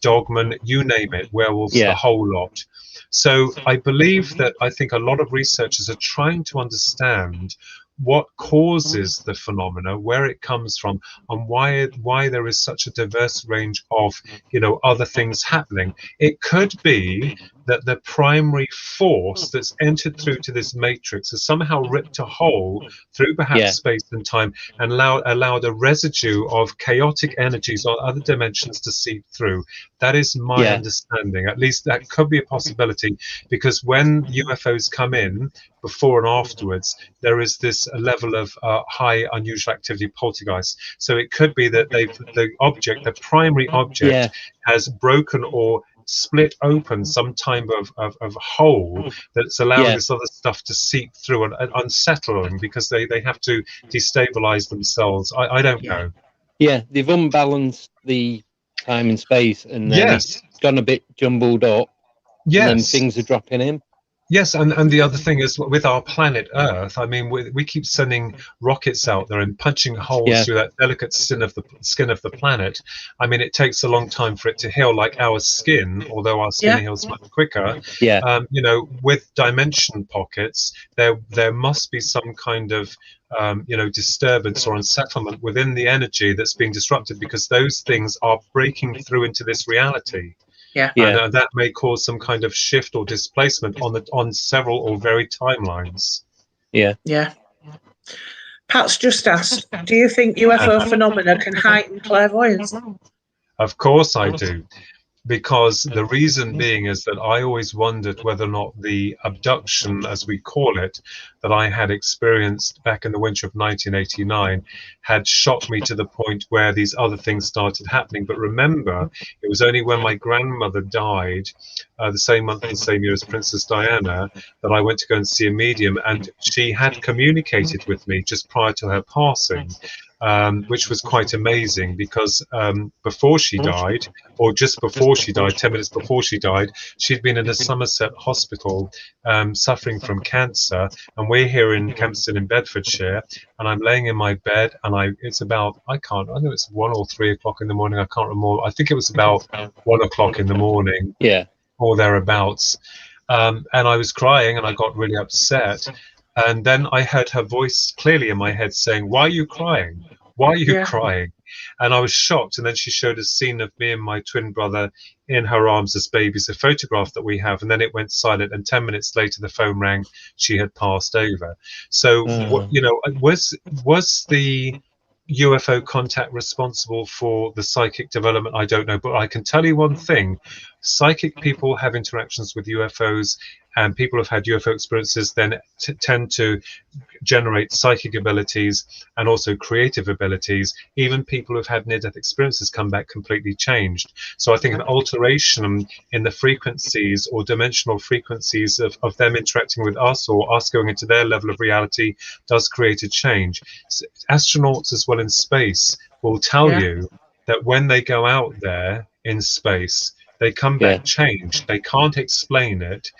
dogmen, you name it, werewolves, the whole lot. So I believe that I think a lot of researchers are trying to understand what causes the phenomena, where it comes from, and why there is such a diverse range of, you know, other things happening. It could be that the primary force that's entered through to this matrix has somehow ripped a hole through perhaps space and time and allowed a residue of chaotic energies or other dimensions to seep through. That is my understanding. At least that could be a possibility, because when UFOs come in, before and afterwards, there is this level of high unusual activity, poltergeist. So it could be that the primary object has broken or split open some type of hole that's allowing this other stuff to seep through and unsettling, because they have to destabilize themselves. I don't know. Yeah, they've unbalanced the time and space, and then it's gone a bit jumbled up, and then things are dropping in. Yes, and the other thing is with our planet Earth, I mean, we keep sending rockets out there and punching holes through that delicate skin of the planet. I mean, it takes a long time for it to heal, like our skin, although our skin heals much quicker. You know, with dimension pockets, there must be some kind of you know, disturbance or unsettlement within the energy that's being disrupted, because those things are breaking through into this reality. And that may cause some kind of shift or displacement on several or varied timelines. Pat's just asked, do you think UFO phenomena can heighten clairvoyance? Of course I do. because the reason being is that I always wondered whether or not the abduction, as we call it, that I had experienced back in the winter of 1989 had shocked me to the point where these other things started happening. But remember, it was only when my grandmother died, the same month and same year as Princess Diana, that I went to go and see a medium, and she had communicated with me just prior to her passing. Which was quite amazing, because before she died, or just before she died, 10 minutes before she died, she'd been in a Somerset hospital suffering from cancer, and we're here in Kempston in Bedfordshire, and I'm laying in my bed, and it's about, I think it's 1 or 3 o'clock in the morning, I can't remember, I think it was about 1 o'clock in the morning, or thereabouts, and I was crying, and I got really upset. And then I heard her voice clearly in my head saying, "Why are you crying? Why are you crying?" And I was shocked. And then she showed a scene of me and my twin brother in her arms as babies, a photograph that we have. And then it went silent. And 10 minutes later, the phone rang. She had passed over. So, was the UFO contact responsible for the psychic development? I don't know. But I can tell you one thing. Psychic people have interactions with UFOs, and people who've had UFO experiences then tend to generate psychic abilities and also creative abilities. Even people who've had near-death experiences come back completely changed. So I think an alteration in the frequencies or dimensional frequencies of them interacting with us, or us going into their level of reality, does create a change. So astronauts as well in space will tell you that when they go out there in space, they come back changed. They can't explain it,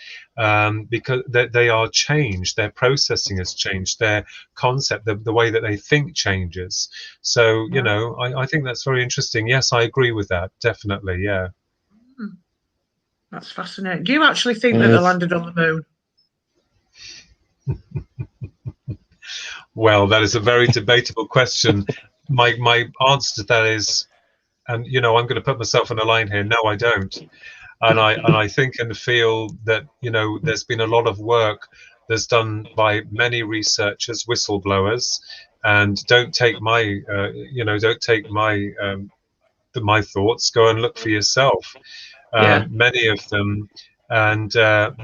because they are changed. Their processing has changed. Their concept, the way that they think, changes. So, you know, I think that's very interesting. Yes, I agree with that. Definitely, yeah. That's fascinating. Do you actually think that they landed on the moon? Well, that is a very debatable question. My answer to that is, and you know, I'm going to put myself on a line here. No, I don't. And I think and feel that, you know, there's been a lot of work that's done by many researchers, whistleblowers, and don't take my don't take my thoughts. Go and look for yourself. Many of them, and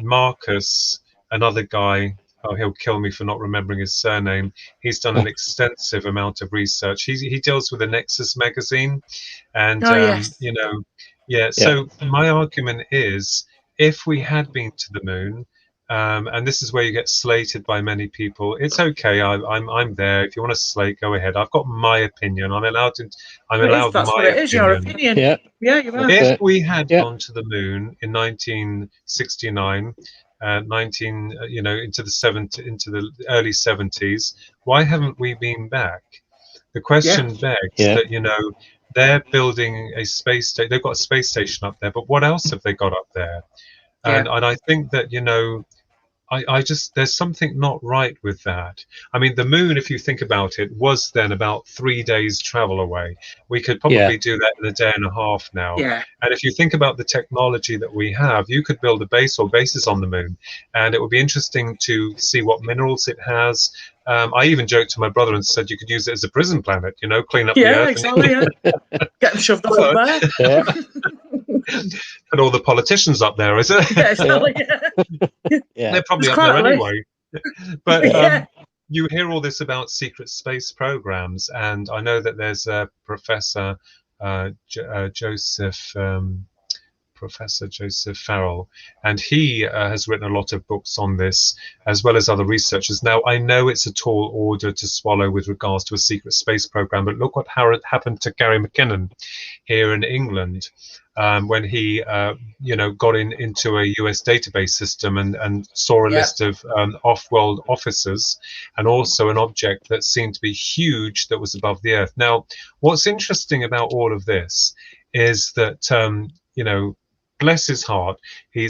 Marcus, another guy. Oh, he'll kill me for not remembering his surname. He's done an extensive amount of research. He deals with the Nexus magazine, and you know, So my argument is, if we had been to the moon, and this is where you get slated by many people. It's okay. I'm there. If you want to slate, go ahead. I've got my opinion. I'm allowed to. That's what it is. Your opinion. Yeah, you are. If we had gone to the moon in 1969. Into the early 70s, why haven't we been back? The question begs that, you know, they're building a space station. They've got a space station up there, but what else have they got up there? And I think that, you know, I just, there's something not right with that. I mean, the moon, if you think about it, was then about 3 days travel away. We could probably do that in a day and a half now. And if you think about the technology that we have, you could build a base or bases on the moon, and it would be interesting to see what minerals it has. I even joked to my brother and said you could use it as a prison planet, you know, clean up the earth. Exactly, Get them shoved off up there. And all the politicians up there, is it? They're probably up there anyway. But you hear all this about secret space programs, and I know that there's a Professor Joseph Farrell, and he has written a lot of books on this, as well as other researchers. Now, I know it's a tall order to swallow with regards to a secret space program, but look what happened to Gary McKinnon here in England. When he, got into a US database system and saw a list of off-world officers, and also an object that seemed to be huge that was above the Earth. Now, what's interesting about all of this is that, bless his heart, he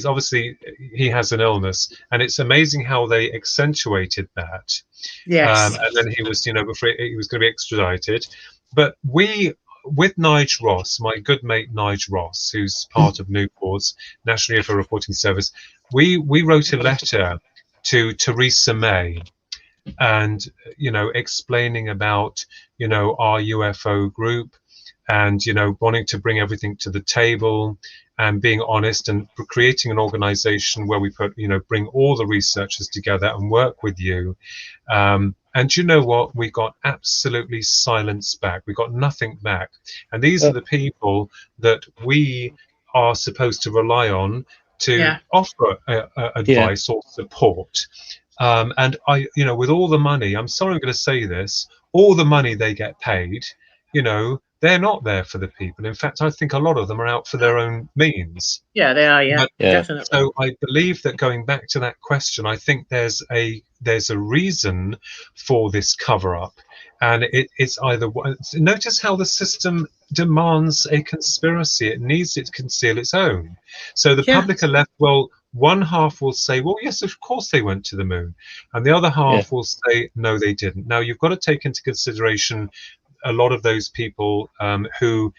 has an illness, and it's amazing how they accentuated that. And then he was, before he was going to be extradited. But with Nige Ross, my good mate Nige Ross, who's part of Newport's National UFO Reporting Service, we wrote a letter to Theresa May, and explaining about our UFO group, and wanting to bring everything to the table and being honest and creating an organization where we bring all the researchers together and work with you. And you know what? We got absolutely silence back. We got nothing back. And these are the people that we are supposed to rely on to offer advice or support. And with all the money, I'm sorry I'm going to say this, all the money they get paid, they're not there for the people. In fact, I think a lot of them are out for their own means. Yeah, they are. Yeah, definitely. So I believe that, going back to that question, I think there's a reason for this cover up, and it's either. Notice how the system demands a conspiracy. It needs to conceal its own. So the public are left. Well, one half will say, well, yes, of course they went to the moon, and the other half will say, no, they didn't. Now you've got to take into consideration a lot of those people who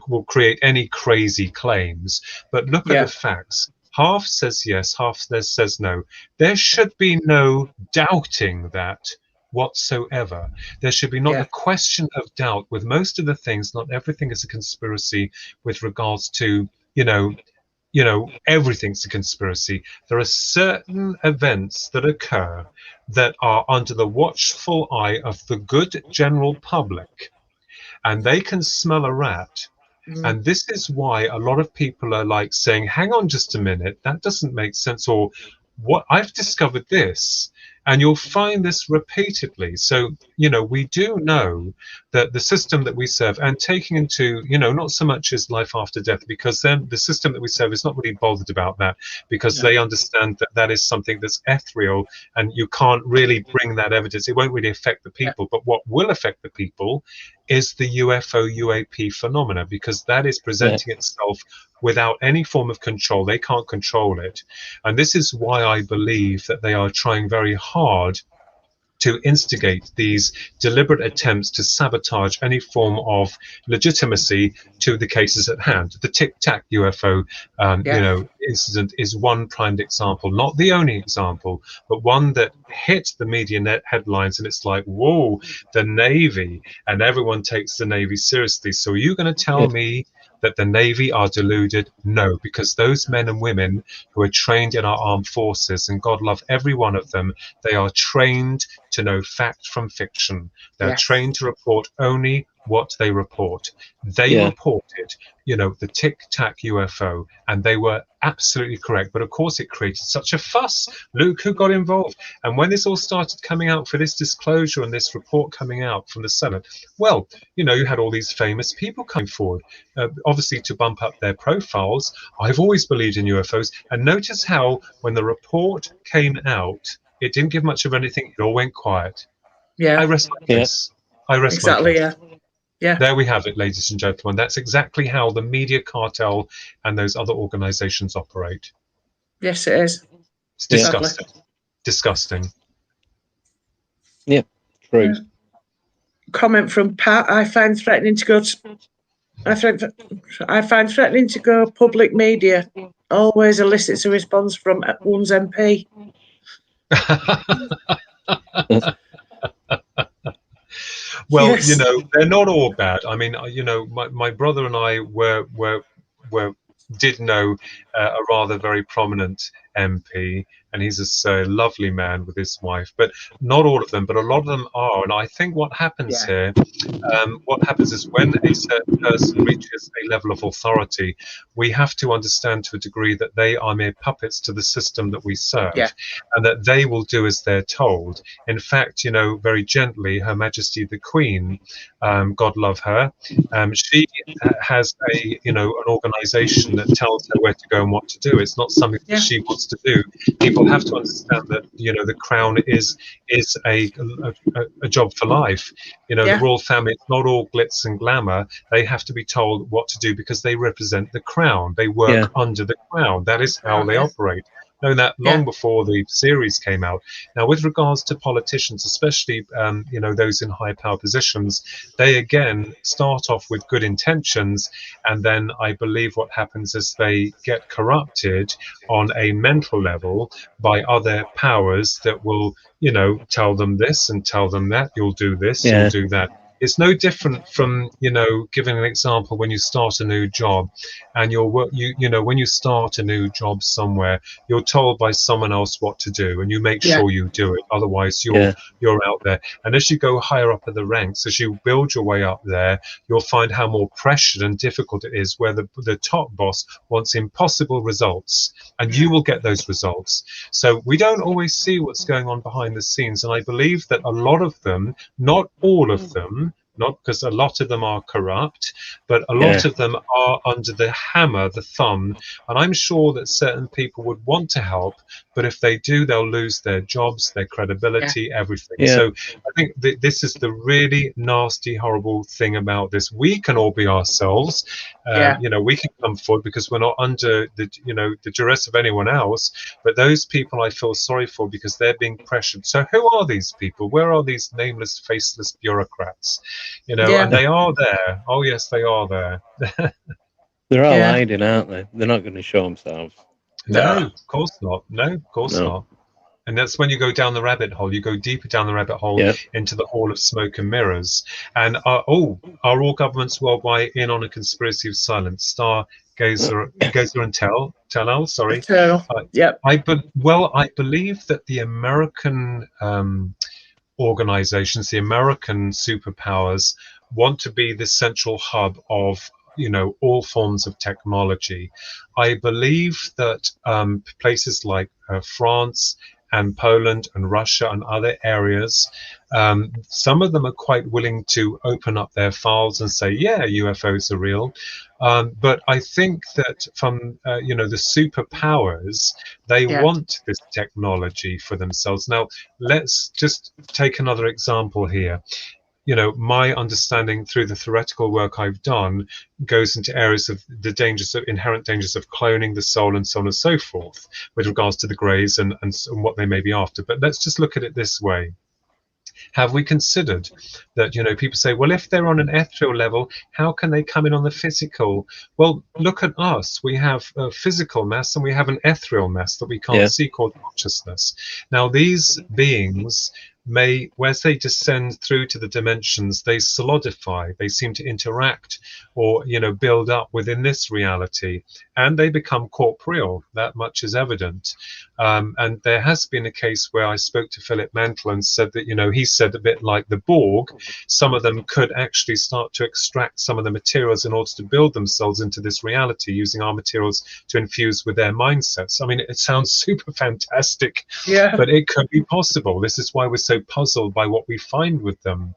will create any crazy claims, but look at the facts. Half says yes, half says no. There should be no doubting that whatsoever. There should be not a question of doubt with most of the things. Not everything is a conspiracy with regards to everything's a conspiracy. There are certain events that occur that are under the watchful eye of the good general public, and they can smell a rat. And this is why a lot of people are like saying, hang on just a minute, that doesn't make sense, or what, I've discovered this. And you'll find this repeatedly. So, we do know that the system that we serve, and taking into, not so much as life after death, because then the system that we serve is not really bothered about that, because they understand that that is something that's ethereal and you can't really bring that evidence. It won't really affect the people. But what will affect the people is the UFO UAP phenomena, because that is presenting itself without any form of control. They can't control it. And this is why I believe that they are trying very hard to instigate these deliberate attempts to sabotage any form of legitimacy to the cases at hand. The Tic Tac UFO, incident is one prime example, not the only example, but one that hit the media net headlines, and it's like, whoa, the Navy, and everyone takes the Navy seriously. So are you going to tell me that the Navy are deluded? No, because those men and women who are trained in our armed forces, and God love every one of them, they are trained to know fact from fiction. They're trained to report only what they report. They reported, the Tic Tac UFO, and they were absolutely correct. But of course, it created such a fuss. Luke, who got involved? And when this all started coming out for this disclosure and this report coming out from the Senate, well, you had all these famous people coming forward, obviously to bump up their profiles. I've always believed in UFOs. And notice how when the report came out, it didn't give much of anything. It all went quiet. I rest my case. I rest my case. Yeah. There we have it, ladies and gentlemen. That's exactly how the media cartel and those other organizations operate. Yes, it is. It's disgusting. Disgusting. Yeah, true. Comment from Pat. I find threatening to go public media always elicits a response from one's MP. Well, they're not all bad. I mean, my brother and I did know a rather very prominent MP, and he's a lovely man with his wife. But not all of them, but a lot of them are. And I think what happens here, what happens is when a certain person reaches a level of authority, we have to understand to a degree that they are mere puppets to the system that we serve, and that they will do as they're told. In fact, very gently, Her Majesty the Queen, God love her, she has an organization that tells her where to go and what to do. It's not something that she wants to do. People have to understand that the crown is a job for life. The royal family, it's not all glitz and glamour. They have to be told what to do because they represent the crown. They work under the crown. That is how they operate. Known that long before the series came out. Now, with regards to politicians, especially those in high power positions, they again start off with good intentions, and then I believe what happens is they get corrupted on a mental level by other powers that will tell them this and tell them that. You'll do this, you'll do that. It's no different from, you know, giving an example when you start a new job, and you know, when you start a new job somewhere, you're told by someone else what to do, and you make sure you do it. Otherwise, you're out there. And as you go higher up in the ranks, as you build your way up there, you'll find how more pressured and difficult it is, where the top boss wants impossible results, and you will get those results. So we don't always see what's going on behind the scenes, and I believe that a lot of them, not all of them, not because a lot of them are corrupt, but a lot of them are under the hammer, the thumb. And I'm sure that certain people would want to help, but if they do, they'll lose their jobs, their credibility, everything. So I think this is the really nasty, horrible thing about this. We can all be ourselves. You know, we can come forward because we're not under the, you know, the duress of anyone else. But those people I feel sorry for because they're being pressured. So who are these people? Where are these nameless, faceless bureaucrats? You know, and they are there. Oh yes, they are there. They're all hiding, aren't they? They're not going to show themselves. No, of course not. No, of course not. And that's when you go down the rabbit hole. You go deeper down the rabbit hole into the hall of smoke and mirrors. And are all governments worldwide in on a conspiracy of silence? Stargazer and Tell. Sorry. I believe that the American organizations, the American superpowers, want to be the central hub of, you know, all forms of technology. I believe that places like France and Poland and Russia and other areas, some of them are quite willing to open up their files and say, yeah, UFOs are real. But I think that from, you know, the superpowers, they want this technology for themselves. Now, let's just take another example here. You know, my understanding through the theoretical work I've done goes into areas of the dangers, of inherent dangers of cloning the soul and so on and so forth, with regards to the greys and what they may be after. But let's just look at it this way. Have we considered that, you know, people say, well, if they're on an ethereal level, how can they come in on the physical? Well, look at us. We have a physical mass and we have an ethereal mass that we can't see, called consciousness. Now, these beings may, as they descend through to the dimensions, they solidify, they seem to interact or, you know, build up within this reality, and they become corporeal. That much is evident. And there has been a case where I spoke to Philip Mantle and said that, you know, he said a bit like the Borg, some of them could actually start to extract some of the materials in order to build themselves into this reality, using our materials to infuse with their mindsets. I mean, it sounds super fantastic, but it could be possible. This is why we're so puzzled by what we find with them.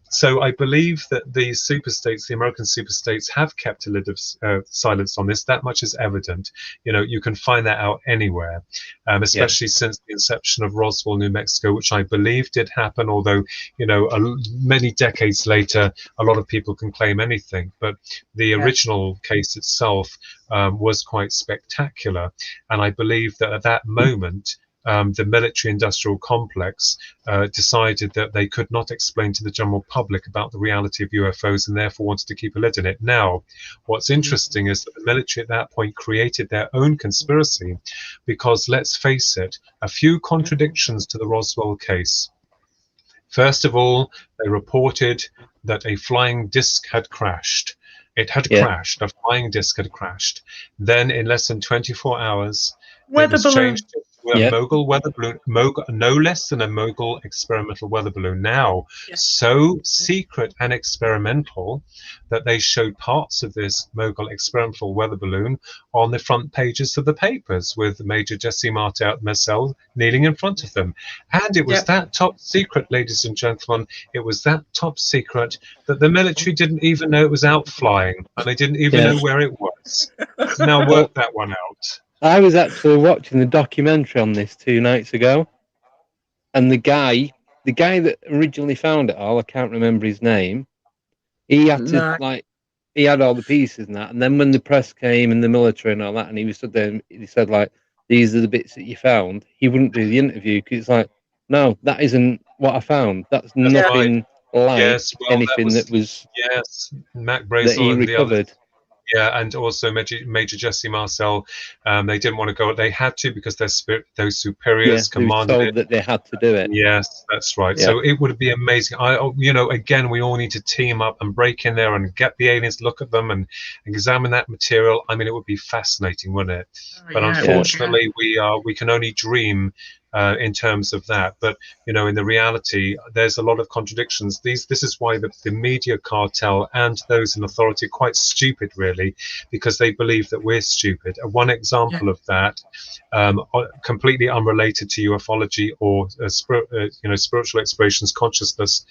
So I believe that the superstates, the American superstates, have kept a lid of silence on this. That much is evident. You know, you can find that out anywhere, especially since the inception of Roswell, New Mexico, which I believe did happen, although, you know, many decades later, a lot of people can claim anything. But the original case itself was quite spectacular. And I believe that at that moment, the military-industrial complex decided that they could not explain to the general public about the reality of UFOs and therefore wanted to keep a lid on it. Now, what's interesting is that the military at that point created their own conspiracy because, let's face it, a few contradictions to the Roswell case. First of all, they reported that a flying disc had crashed. It had crashed. A flying disc had crashed. Then, in less than 24 hours, it was changed to a Mogul weather balloon, no less than a Mogul experimental weather balloon. Now, so secret and experimental that they showed parts of this Mogul experimental weather balloon on the front pages of the papers with Major Jesse Marcel kneeling in front of them. And it was that top secret, ladies and gentlemen, it was that top secret that the military didn't even know it was out flying, and they didn't even know where it was. So now work that one out. I was actually watching the documentary on this 2 nights ago, and the guy that originally found it all, I can't remember his name, he had to, he had all the pieces and that, and then when the press came and the military and all that, and he was stood there, he said, like, these are the bits that you found, he wouldn't do the interview, because it's like, no, that isn't what I found. That's nothing like anything that was Mac that he recovered. Yeah, and also Major Jesse Marcel, they didn't want to go. They had to because those superiors they were commanded told it. that they had to do it. Yes, that's right. Yeah. So it would be amazing. Again, we all need to team up and break in there and get the aliens, look at them, and examine that material. I mean, it would be fascinating, wouldn't it? Oh, But yeah, unfortunately, we can only dream in terms of that. But in the reality, there's a lot of contradictions. This is why the media cartel and those in authority are quite stupid, really, because they believe that we're stupid. One example of that, completely unrelated to ufology or spiritual explorations consciousness.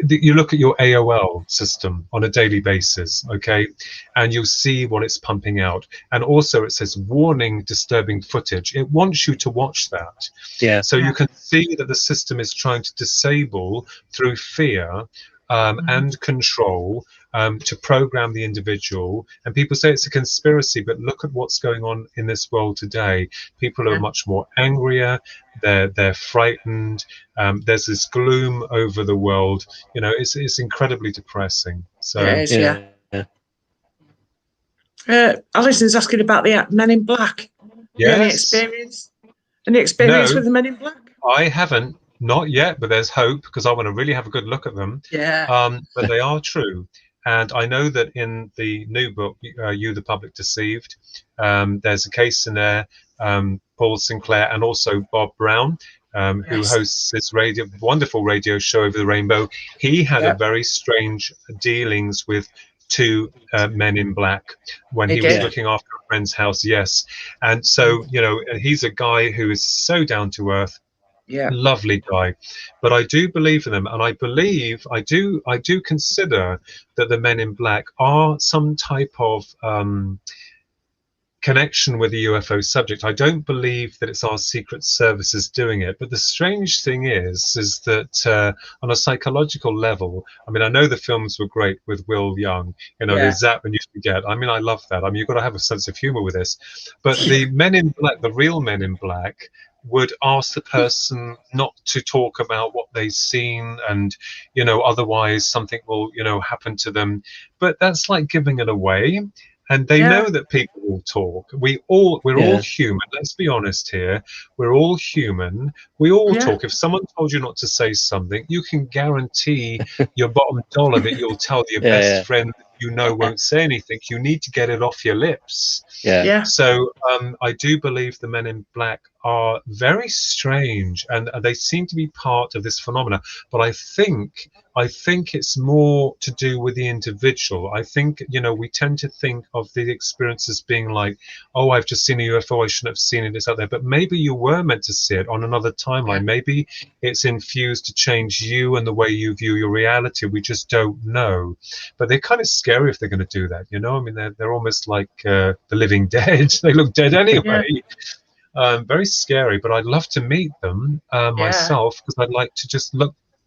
You look at your AOL system on a daily basis, okay, and you'll see what it's pumping out. And also it says warning, disturbing footage. It wants you to watch that. Yeah. So you can see that the system is trying to disable through fear and control to program the individual. And people say it's a conspiracy, but look at what's going on in this world today. People are much more angrier. They're frightened. There's this gloom over the world. It's incredibly depressing. So it is, yeah. Alison's asking about the Men in Black. yes. Any experience No. with the Men in Black? I haven't, not yet, but there's hope because I want to really have a good look at them. Yeah. But they are true. And I know that in the new book, You, the Public Deceived, there's a case in there, Paul Sinclair and also Bob Brown, who hosts this wonderful radio show Over the Rainbow. He had a very strange dealings with two men in black when he was looking after a friend's house. Yes. And so, he's a guy who is so down to earth. Yeah. Lovely guy. But I do believe in them, and I do consider that the Men in Black are some type of connection with the UFO subject. I don't believe that it's our secret services doing it. But the strange thing is that on a psychological level, I mean, I know the films were great with Will Young, the Zap and You Forget. I mean, I love that. I mean, you've got to have a sense of humor with this. But the Men in Black, the real Men in Black, would ask the person not to talk about what they've seen, and otherwise something will happen to them. But that's like giving it away. And they know that people will talk. We're all human. Let's be honest here. We're all human. We all talk. If someone told you not to say something, you can guarantee your bottom dollar that you'll tell your best friend that won't say anything. You need to get it off your lips. Yeah. So I do believe the Men in Black are very strange, and they seem to be part of this phenomena. But I think it's more to do with the individual. I think we tend to think of the experiences being like, oh, I've just seen a UFO, I shouldn't have seen it, it's out there. But maybe you were meant to see it on another timeline. Maybe it's infused to change you and the way you view your reality. We just don't know. But they're kind of scary if they're going to do that. I mean, they're almost like the living dead. They look dead anyway. Very scary, but I'd love to meet them myself, because I'd like to just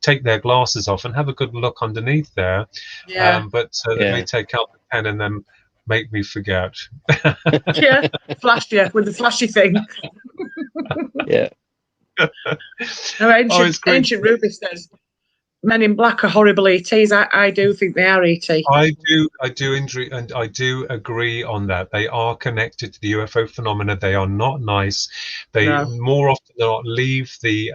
take their glasses off and have a good look underneath there. But they may take out the pen and then make me forget. Flash you with the flashy thing. Yeah. No, ancient Ruby says Men in Black are horrible ETs. I do think they are ET. I do agree on that. They are connected to the UFO phenomena. They are not nice. They more often than not leave the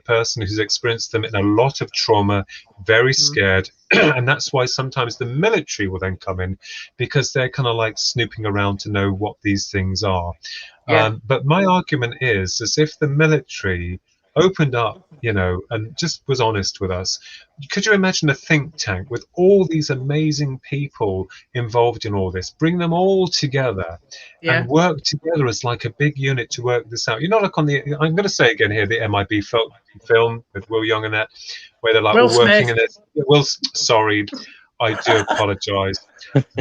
person who's experienced them in a lot of trauma, very scared. And that's why sometimes the military will then come in, because they're kind of like snooping around to know what these things are. But my argument is, as if the military opened up, and just was honest with us. Could you imagine a think tank with all these amazing people involved in all this? Bring them all together and work together as like a big unit to work this out. Like on I'm going to say again here, the MIB film with Will Young and that, where they're like all working in this. Sorry, I do apologize.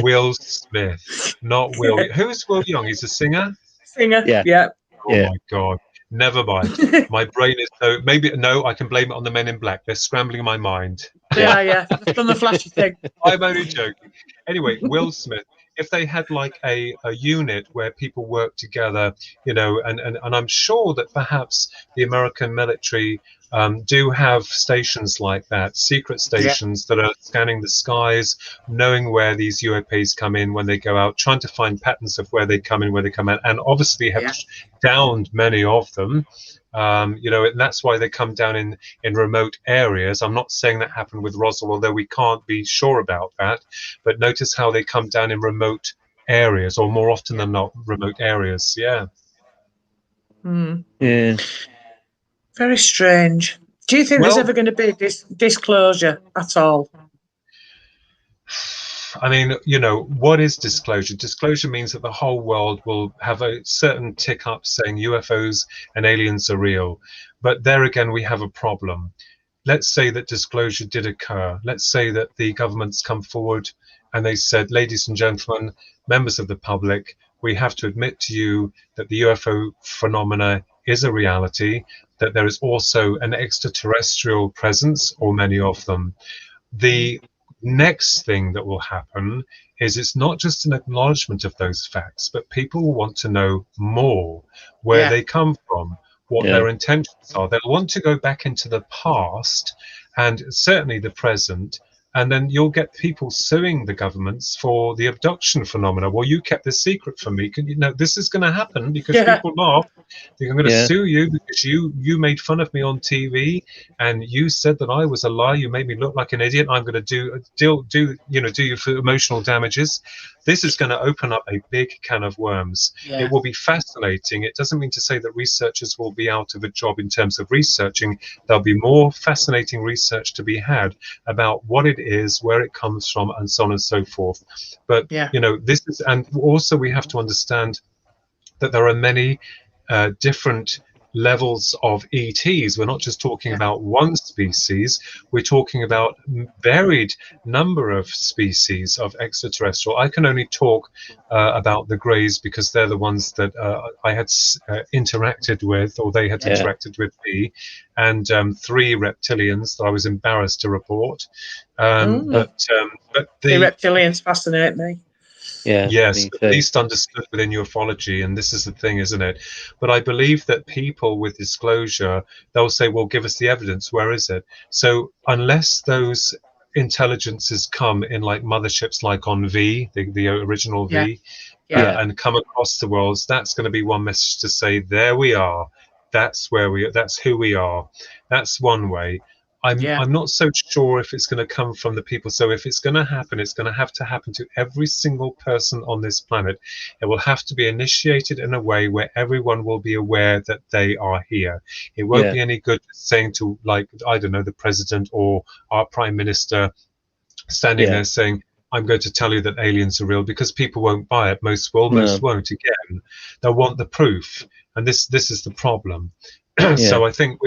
Will Smith, not Will. Who's Will Young? He's a singer. Yeah. Oh my God. Never mind. My brain is I can blame it on the Men in Black. They're scrambling my mind. Yeah. From the flashy thing. I'm only joking. Anyway, Will Smith, if they had like a unit where people work together, and I'm sure that perhaps the American military do have stations like that, secret stations that are scanning the skies, knowing where these UAPs come in when they go out, trying to find patterns of where they come in, where they come out, and obviously have downed many of them. You know, and that's why they come down in remote areas. I'm not saying that happened with Roswell, although we can't be sure about that. But notice how they come down in remote areas, or more often than not, remote areas. Yeah. Yeah. Very strange. Do you think there's ever going to be disclosure at all? I mean, you know, what is disclosure? Disclosure means that the whole world will have a certain tick up saying UFOs and aliens are real. But there again, we have a problem. Let's say that disclosure did occur. Let's say that the governments come forward and they said, ladies and gentlemen, members of the public, we have to admit to you that the UFO phenomena is a reality, that there is also an extraterrestrial presence, or many of them. The next thing that will happen is it's not just an acknowledgement of those facts, but people will want to know more, where they come from, what their intentions are. They'll want to go back into the past and certainly the present, and then you'll get people suing the governments for the abduction phenomena. Well, you kept this secret from me. Can you know this is going to happen because people laugh. I'm going to sue you because you made fun of me on TV and you said that I was a liar. You made me look like an idiot. I'm going to do you for emotional damages. This is going to open up a big can of worms. It will be fascinating. It doesn't mean to say that researchers will be out of a job in terms of researching. There'll be more fascinating research to be had about what it is, where it comes from, and so on and so forth. But you know, this is, and also we have to understand that there are many different levels of ETs. We're not just talking about one species, we're talking about varied number of species of extraterrestrial. I can only talk about the Greys because they're the ones that I had interacted with, or they had interacted with me, and 3 reptilians that I was embarrassed to report. But the reptilians fascinate me. Yes, at least understood within ufology, and this is the thing, isn't it? But I believe that people with disclosure, they'll say, well, give us the evidence, where is it? So unless those intelligences come in like motherships like on V, the original V, and come across the worlds, that's going to be one message to say, there we are, that's who we are. That's one way. I'm not so sure if it's going to come from the people. So if it's going to happen, it's going to have to happen to every single person on this planet. It will have to be initiated in a way where everyone will be aware that they are here. It won't be any good saying to, like, I don't know, the president or our prime minister standing there saying, I'm going to tell you that aliens are real, because people won't buy it. Most won't. Again, they'll want the proof. And this is the problem. So I think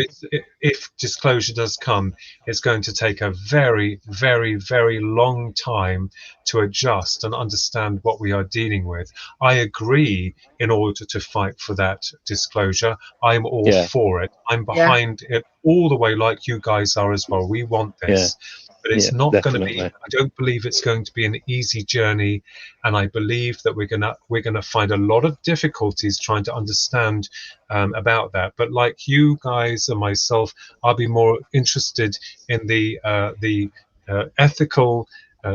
if disclosure does come, it's going to take a very, very, very long time to adjust and understand what we are dealing with. I agree in order to fight for that disclosure. I'm all for it. I'm behind it all the way, like you guys are as well. We want this. But it's not going to be, I don't believe it's going to be an easy journey, and I believe that we're gonna find a lot of difficulties trying to understand about that. But like you guys and myself, I'll be more interested in the ethical,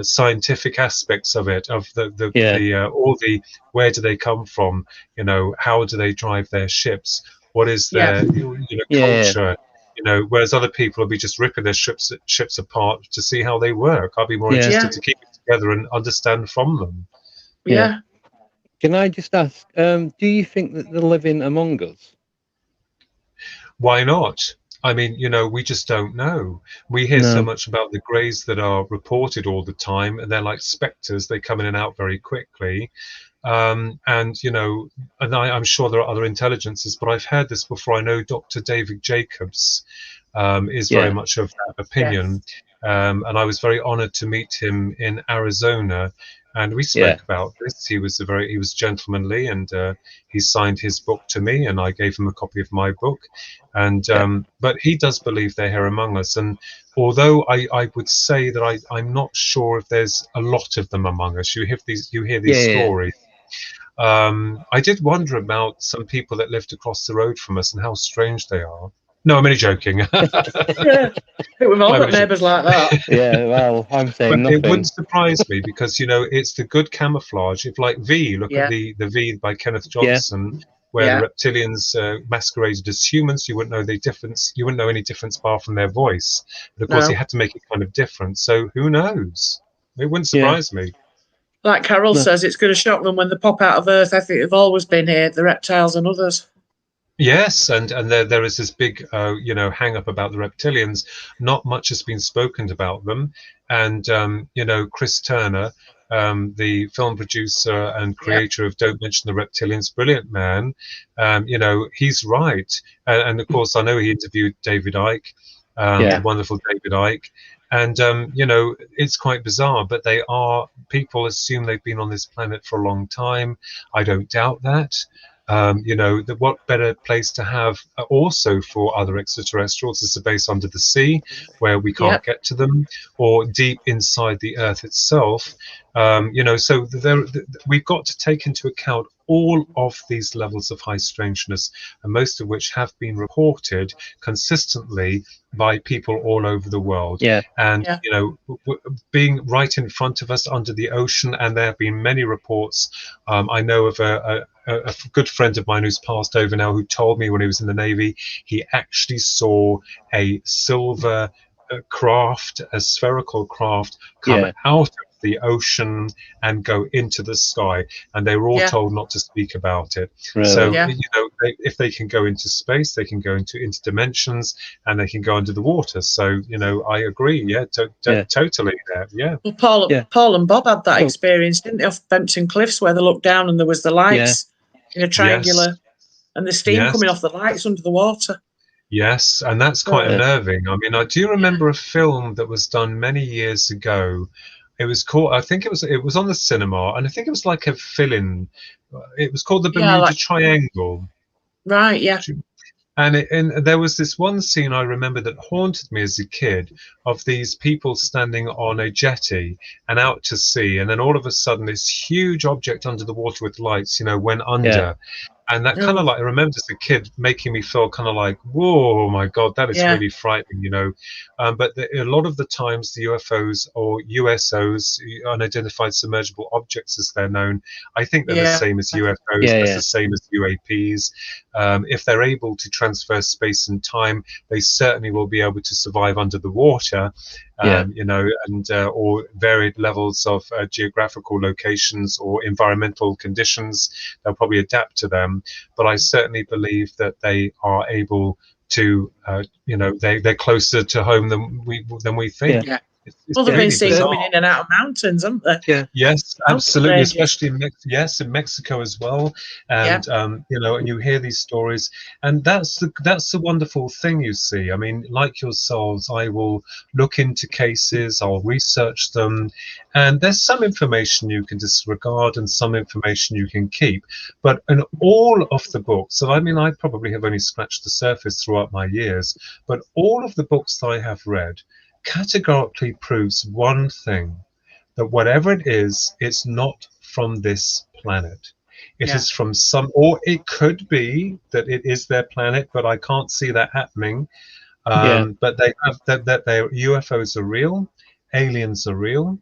scientific aspects of it, of all the where do they come from, you know, how do they drive their ships, what is their culture. You know, whereas other people will be just ripping their ships apart to see how they work. I'll be more interested to keep it together and understand from them. Yeah. Can I just ask, do you think that they're living among us? Why not? I mean, you know, we just don't know. We hear so much about the Greys that are reported all the time, and they're like spectres. They come in and out very quickly. And you know, and I'm sure there are other intelligences, but I've heard this before. I know Dr. David Jacobs is very much of that opinion, and I was very honored to meet him in Arizona, and we spoke about this. He was gentlemanly, and he signed his book to me, and I gave him a copy of my book, and but he does believe they're here among us. And although I would say that I'm not sure if there's a lot of them among us. You hear these stories. I did wonder about some people that lived across the road from us and how strange they are. No, I'm only joking. Yeah, I think we've all got neighbours like that. Yeah, well, I'm saying But it nothing. wouldn't surprise me because, you know, it's the good camouflage. If like V, look Yeah. at the V by Kenneth Johnson, where the reptilians masqueraded as humans, you wouldn't know the difference. You wouldn't know any difference apart from their voice. But of course, No. he had to make it kind of different. So who knows? It wouldn't surprise me. Like Carol No. says, it's going to shock them when they pop out of Earth. I think they've always been here, the reptiles and others. Yes, and there is this big you know, hang up about the reptilians. Not much has been spoken about them, and you know, Chris Turner, the film producer and creator of Don't Mention the Reptilians, brilliant man. You know, he's right, and of course I know he interviewed David Icke, the wonderful David Icke. And you know, it's quite bizarre, but they are, people assume they've been on this planet for a long time. I don't doubt that. You know, what better place to have also for other extraterrestrials is a base under the sea where we can't get to them, or deep inside the Earth itself. You know, so we've got to take into account all of these levels of high strangeness, and most of which have been reported consistently by people all over the world. And you know, being right in front of us under the ocean, and there have been many reports. I know of a good friend of mine who's passed over now, who told me when he was in the Navy, he actually saw a silver craft, a spherical craft, come out of the ocean and go into the sky, and they were all told not to speak about it. So you know, if they can go into space, they can go into dimensions, and they can go under the water. So you know, I agree. Totally there. Well, Paul and Bob had that experience, didn't they, off Bempton Cliffs, where they looked down and there was the lights in a triangular, and the steam coming off the lights under the water. Yes, and that's quite unnerving. I mean, I do remember a film that was done many years ago. It was called, I think it was on the cinema, and I think it was like a fill-in. It was called the Bermuda Triangle. Right, yeah. And there was this one scene I remember that haunted me as a kid, of these people standing on a jetty and out to sea, and then all of a sudden this huge object under the water with lights, you know, went under. And that kind of like, I remember as a kid making me feel kind of like, whoa, my God, that is really frightening, you know. But a lot of the times the UFOs or USOs, unidentified submergible objects as they're known, I think they're the same as UFOs, they're the same as UAPs. If they're able to transfer space and time, they certainly will be able to survive under the water. You know, and or varied levels of geographical locations or environmental conditions, they'll probably adapt to them. But I certainly believe that they are able to, you know, they're closer to home than we think. Well, they've been seen coming in and out of mountains, haven't they? Yes, absolutely. Especially in Mexico as well. And you know, and you hear these stories, and that's the wonderful thing, you see. I mean, like yourselves, I will look into cases, I'll research them, and there's some information you can disregard and some information you can keep. But in all of the books, and I mean, I probably have only scratched the surface throughout my years, but all of the books that I have read categorically proves one thing, that whatever it is, it's not from this planet. It is from some, or it could be that it is their planet, but I can't see that happening. But they have that their UFOs are real, aliens are real,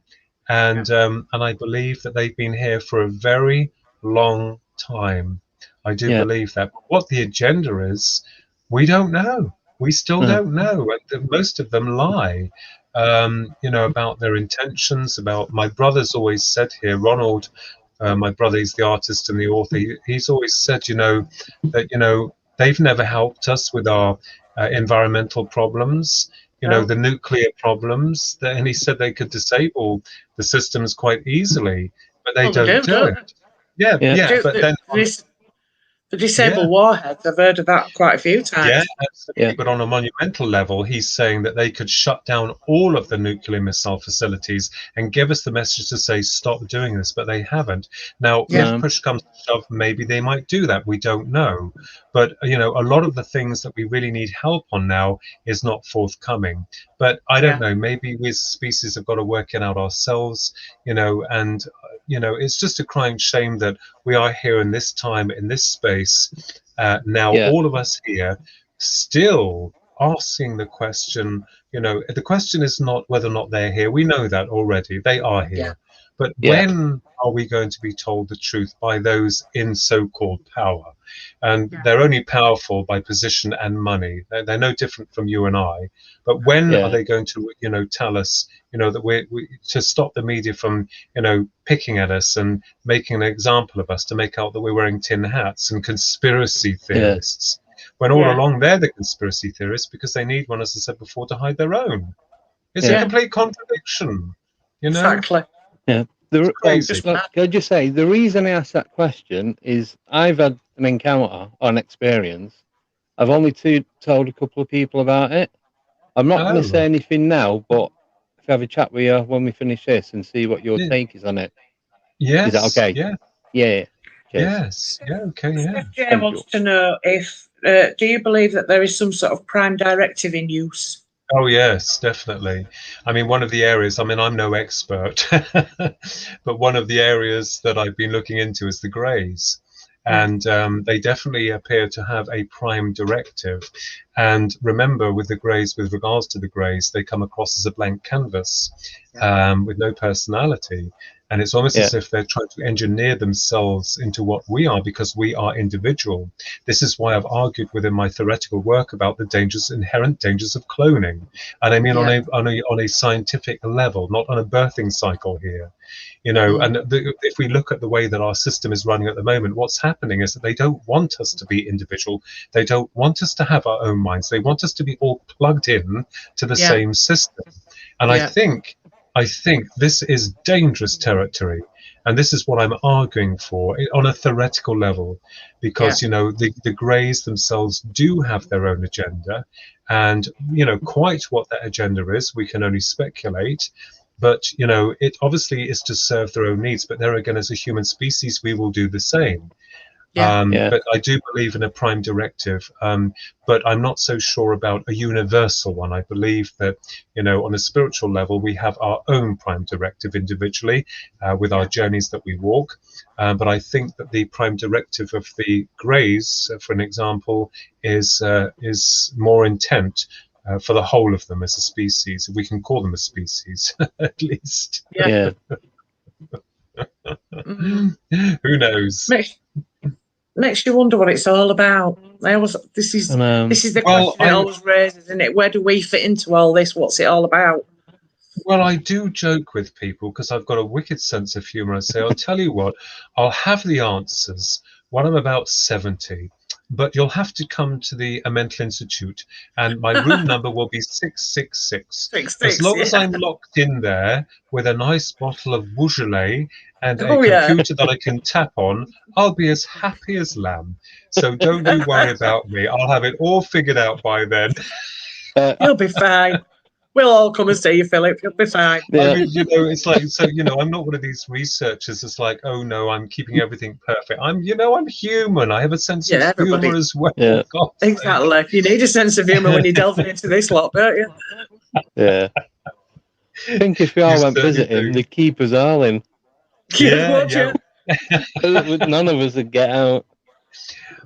and I believe that they've been here for a very long time. I do believe that. But what the agenda is, we don't know. We still don't know. Most of them lie, you know, about their intentions. About, my brother's always said here, Ronald, my brother, he's the artist and the author. He's always said, you know, that, you know, they've never helped us with our environmental problems, you know, the nuclear problems. And he said they could disable the systems quite easily, but they don't do it. But then the disabled warheads, I've heard of that quite a few times. Yeah, absolutely. But on a monumental level, he's saying that they could shut down all of the nuclear missile facilities and give us the message to say, stop doing this, but they haven't. Now, if push comes to shove, maybe they might do that. We don't know. But, you know, a lot of the things that we really need help on now is not forthcoming. But I don't know, maybe we as a species have got to work it out ourselves, you know, and, you know, it's just a crying shame that we are here in this time, in this space, now, all of us here, still asking the question, the question is not whether or not they're here. We know that already. They are here. Yeah. But Yeah. when are we going to be told the truth by those in so-called power? And they're only powerful by position and money. They're no different from you and I. But when are they going to, tell us, that we to stop the media from, picking at us and making an example of us, to make out that we're wearing tin hats and conspiracy theorists? When all along they're the conspiracy theorists because they need one, as I said before, to hide their own. It's a complete contradiction, Exactly. Yeah. Crazy. Can I just say, the reason I asked that question is I've had an encounter or an experience. I've only told a couple of people about it. I'm not going to say anything now, but if I have a chat with you when we finish this and see what your take is on it. Yes. Is that okay? Yeah. Yeah. Yes. Yeah. Okay. Yeah. Jay wants to know if do you believe that there is some sort of prime directive in use? Oh yes, definitely. I mean, one of the areas, I'm no expert, but one of the areas that I've been looking into is the Greys. And they definitely appear to have a prime directive. And remember, with the Greys, with regards to the Greys, they come across as a blank canvas with no personality. And it's almost as if they're trying to engineer themselves into what we are, because we are individual. This is why I've argued within my theoretical work about the inherent dangers of cloning. And I mean on a scientific level, not on a birthing cycle here. And if we look at the way that our system is running at the moment, what's happening is that they don't want us to be individual. They don't want us to have our own minds. They want us to be all plugged in to the same system. And I think this is dangerous territory. And this is what I'm arguing for on a theoretical level, because, the Greys themselves do have their own agenda. And, quite what that agenda is, we can only speculate. But, it obviously is to serve their own needs. But there again, as a human species, we will do the same. But I do believe in a prime directive, but I'm not so sure about a universal one. I believe that, on a spiritual level, we have our own prime directive individually with our journeys that we walk. But I think that the prime directive of the Greys, for an example, is more intent for the whole of them as a species. We can call them a species, at least. Yeah. Who knows? Makes you wonder what it's all about. This is the question it always raises, isn't it? Where do we fit into all this? What's it all about? Well, I do joke with people because I've got a wicked sense of humour. I say, I'll tell you what, I'll have the answers when I'm about 70, but you'll have to come to the mental institute, and my room number will be 666. As long as I'm locked in there with a nice bottle of Beaujolais and a computer that I can tap on, I'll be as happy as lamb. So don't you worry about me. I'll have it all figured out by then. You'll be fine. We'll all come and see you, Philip. You'll be fine. I mean, it's like, so, I'm not one of these researchers that's like, oh no, I'm keeping everything perfect. I'm human. I have a sense of humour as well. Yeah. Exactly. You need a sense of humour when you're delving into this lot, don't you? Yeah. I think if we all went visiting, they'd keep us all in. Yeah. None of us would get out.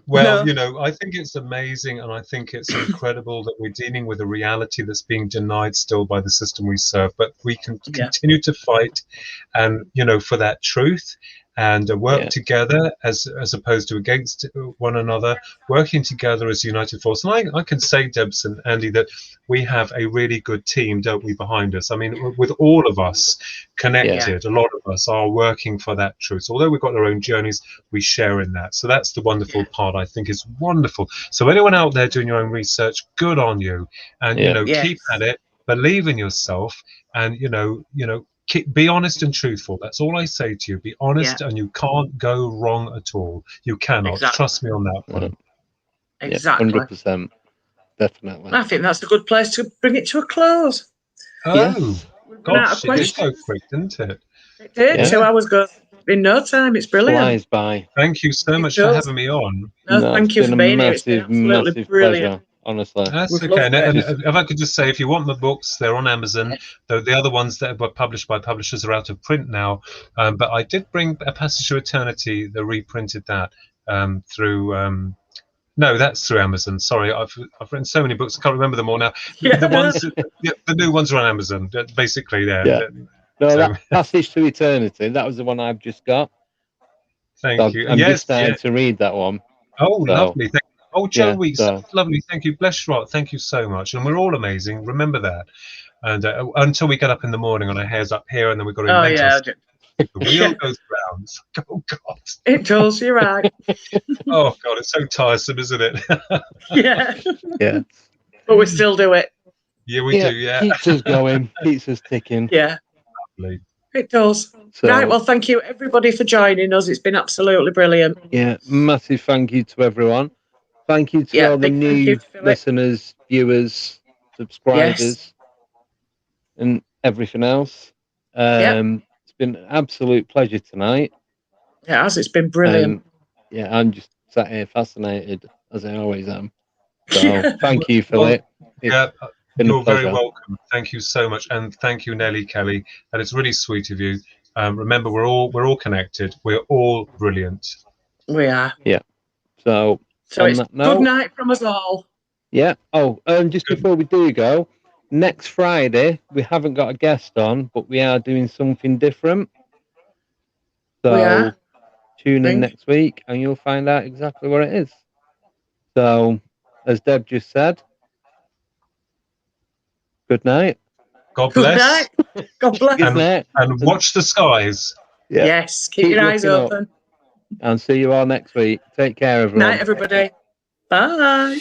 Well, I think it's amazing, and I think it's incredible that we're dealing with a reality that's being denied still by the system we serve. But we can continue to fight, and for that truth, and work together as opposed to against one another, working together as a united force. And I can say, Debs and Andy, that we have a really good team, don't we, behind us? I mean, with all of us connected, a lot of us are working for that truth. Although we've got our own journeys, we share in that. So that's the wonderful part, I think, is wonderful. So anyone out there doing your own research, good on you. And, keep at it, believe in yourself, and, be honest and truthful. That's all I say to you. Be honest, and you can't go wrong at all. You cannot. Exactly. Trust me on that one. Exactly. 100%. Definitely. I think that's a good place to bring it to a close. Oh, gosh, it did go quick, didn't it? It did. 2 hours go in no time. It's brilliant. Flies by. Thank you so much for having me on. No, thank you for being here. It's been absolutely brilliant. Pleasure. Honestly, that's okay. And if I could just say, if you want my books, they're on Amazon. Though the other ones that were published by publishers are out of print now. But I did bring A Passage to Eternity. They reprinted that through No, that's through Amazon. Sorry, I've written so many books, I can't remember them all now. Yeah. The new ones are on Amazon, basically. There. Yeah. No, So- that Passage to Eternity. That was the one I've just got. Thank you. I'm Yes, just starting yeah. to read that one. Oh, So, lovely. Oh, yeah, Joey, so- lovely. Thank you. Bless your heart. Thank you so much. And we're all amazing. Remember that. And until we get up in the morning on our hairs up here, and then we've got to Oh, invent yeah. ourselves. The wheel goes round. Oh, God. It does, you're right. Oh, God, it's so tiresome, isn't it? Yeah. Yeah. But we still do it. Yeah, we do, yeah. Keeps us going, keeps us ticking. Yeah. Lovely. It does. So, Right, well, thank you everybody for joining us. It's been absolutely brilliant. yeah, massive thank you to everyone. Thank you to Yeah, all the big thank you new to Philip. listeners, viewers, subscribers, and everything else. It's been an absolute pleasure tonight. It has, it's been brilliant. Yeah, I'm just sat here fascinated, as I always am. So thank you, Philip. Yeah, been a you're very pleasure. welcome. Thank you so much, and thank you, Nellie Kelly. And it's really sweet of you. Remember, we're all connected. We're all brilliant. We are. So So on it's that note, good night from us all. yeah. Oh, just before we do go, next Friday we haven't got a guest on, but we are doing something different. So We are. tune in Think. next week, and you'll find out exactly what it is. So, as Deb just said, good night. God Good bless. night. God bless. Good night. And watch the skies. Yeah. Yes, keep your eyes looking up, open. and see you all next week. Take care, everyone. Night, everybody. Bye.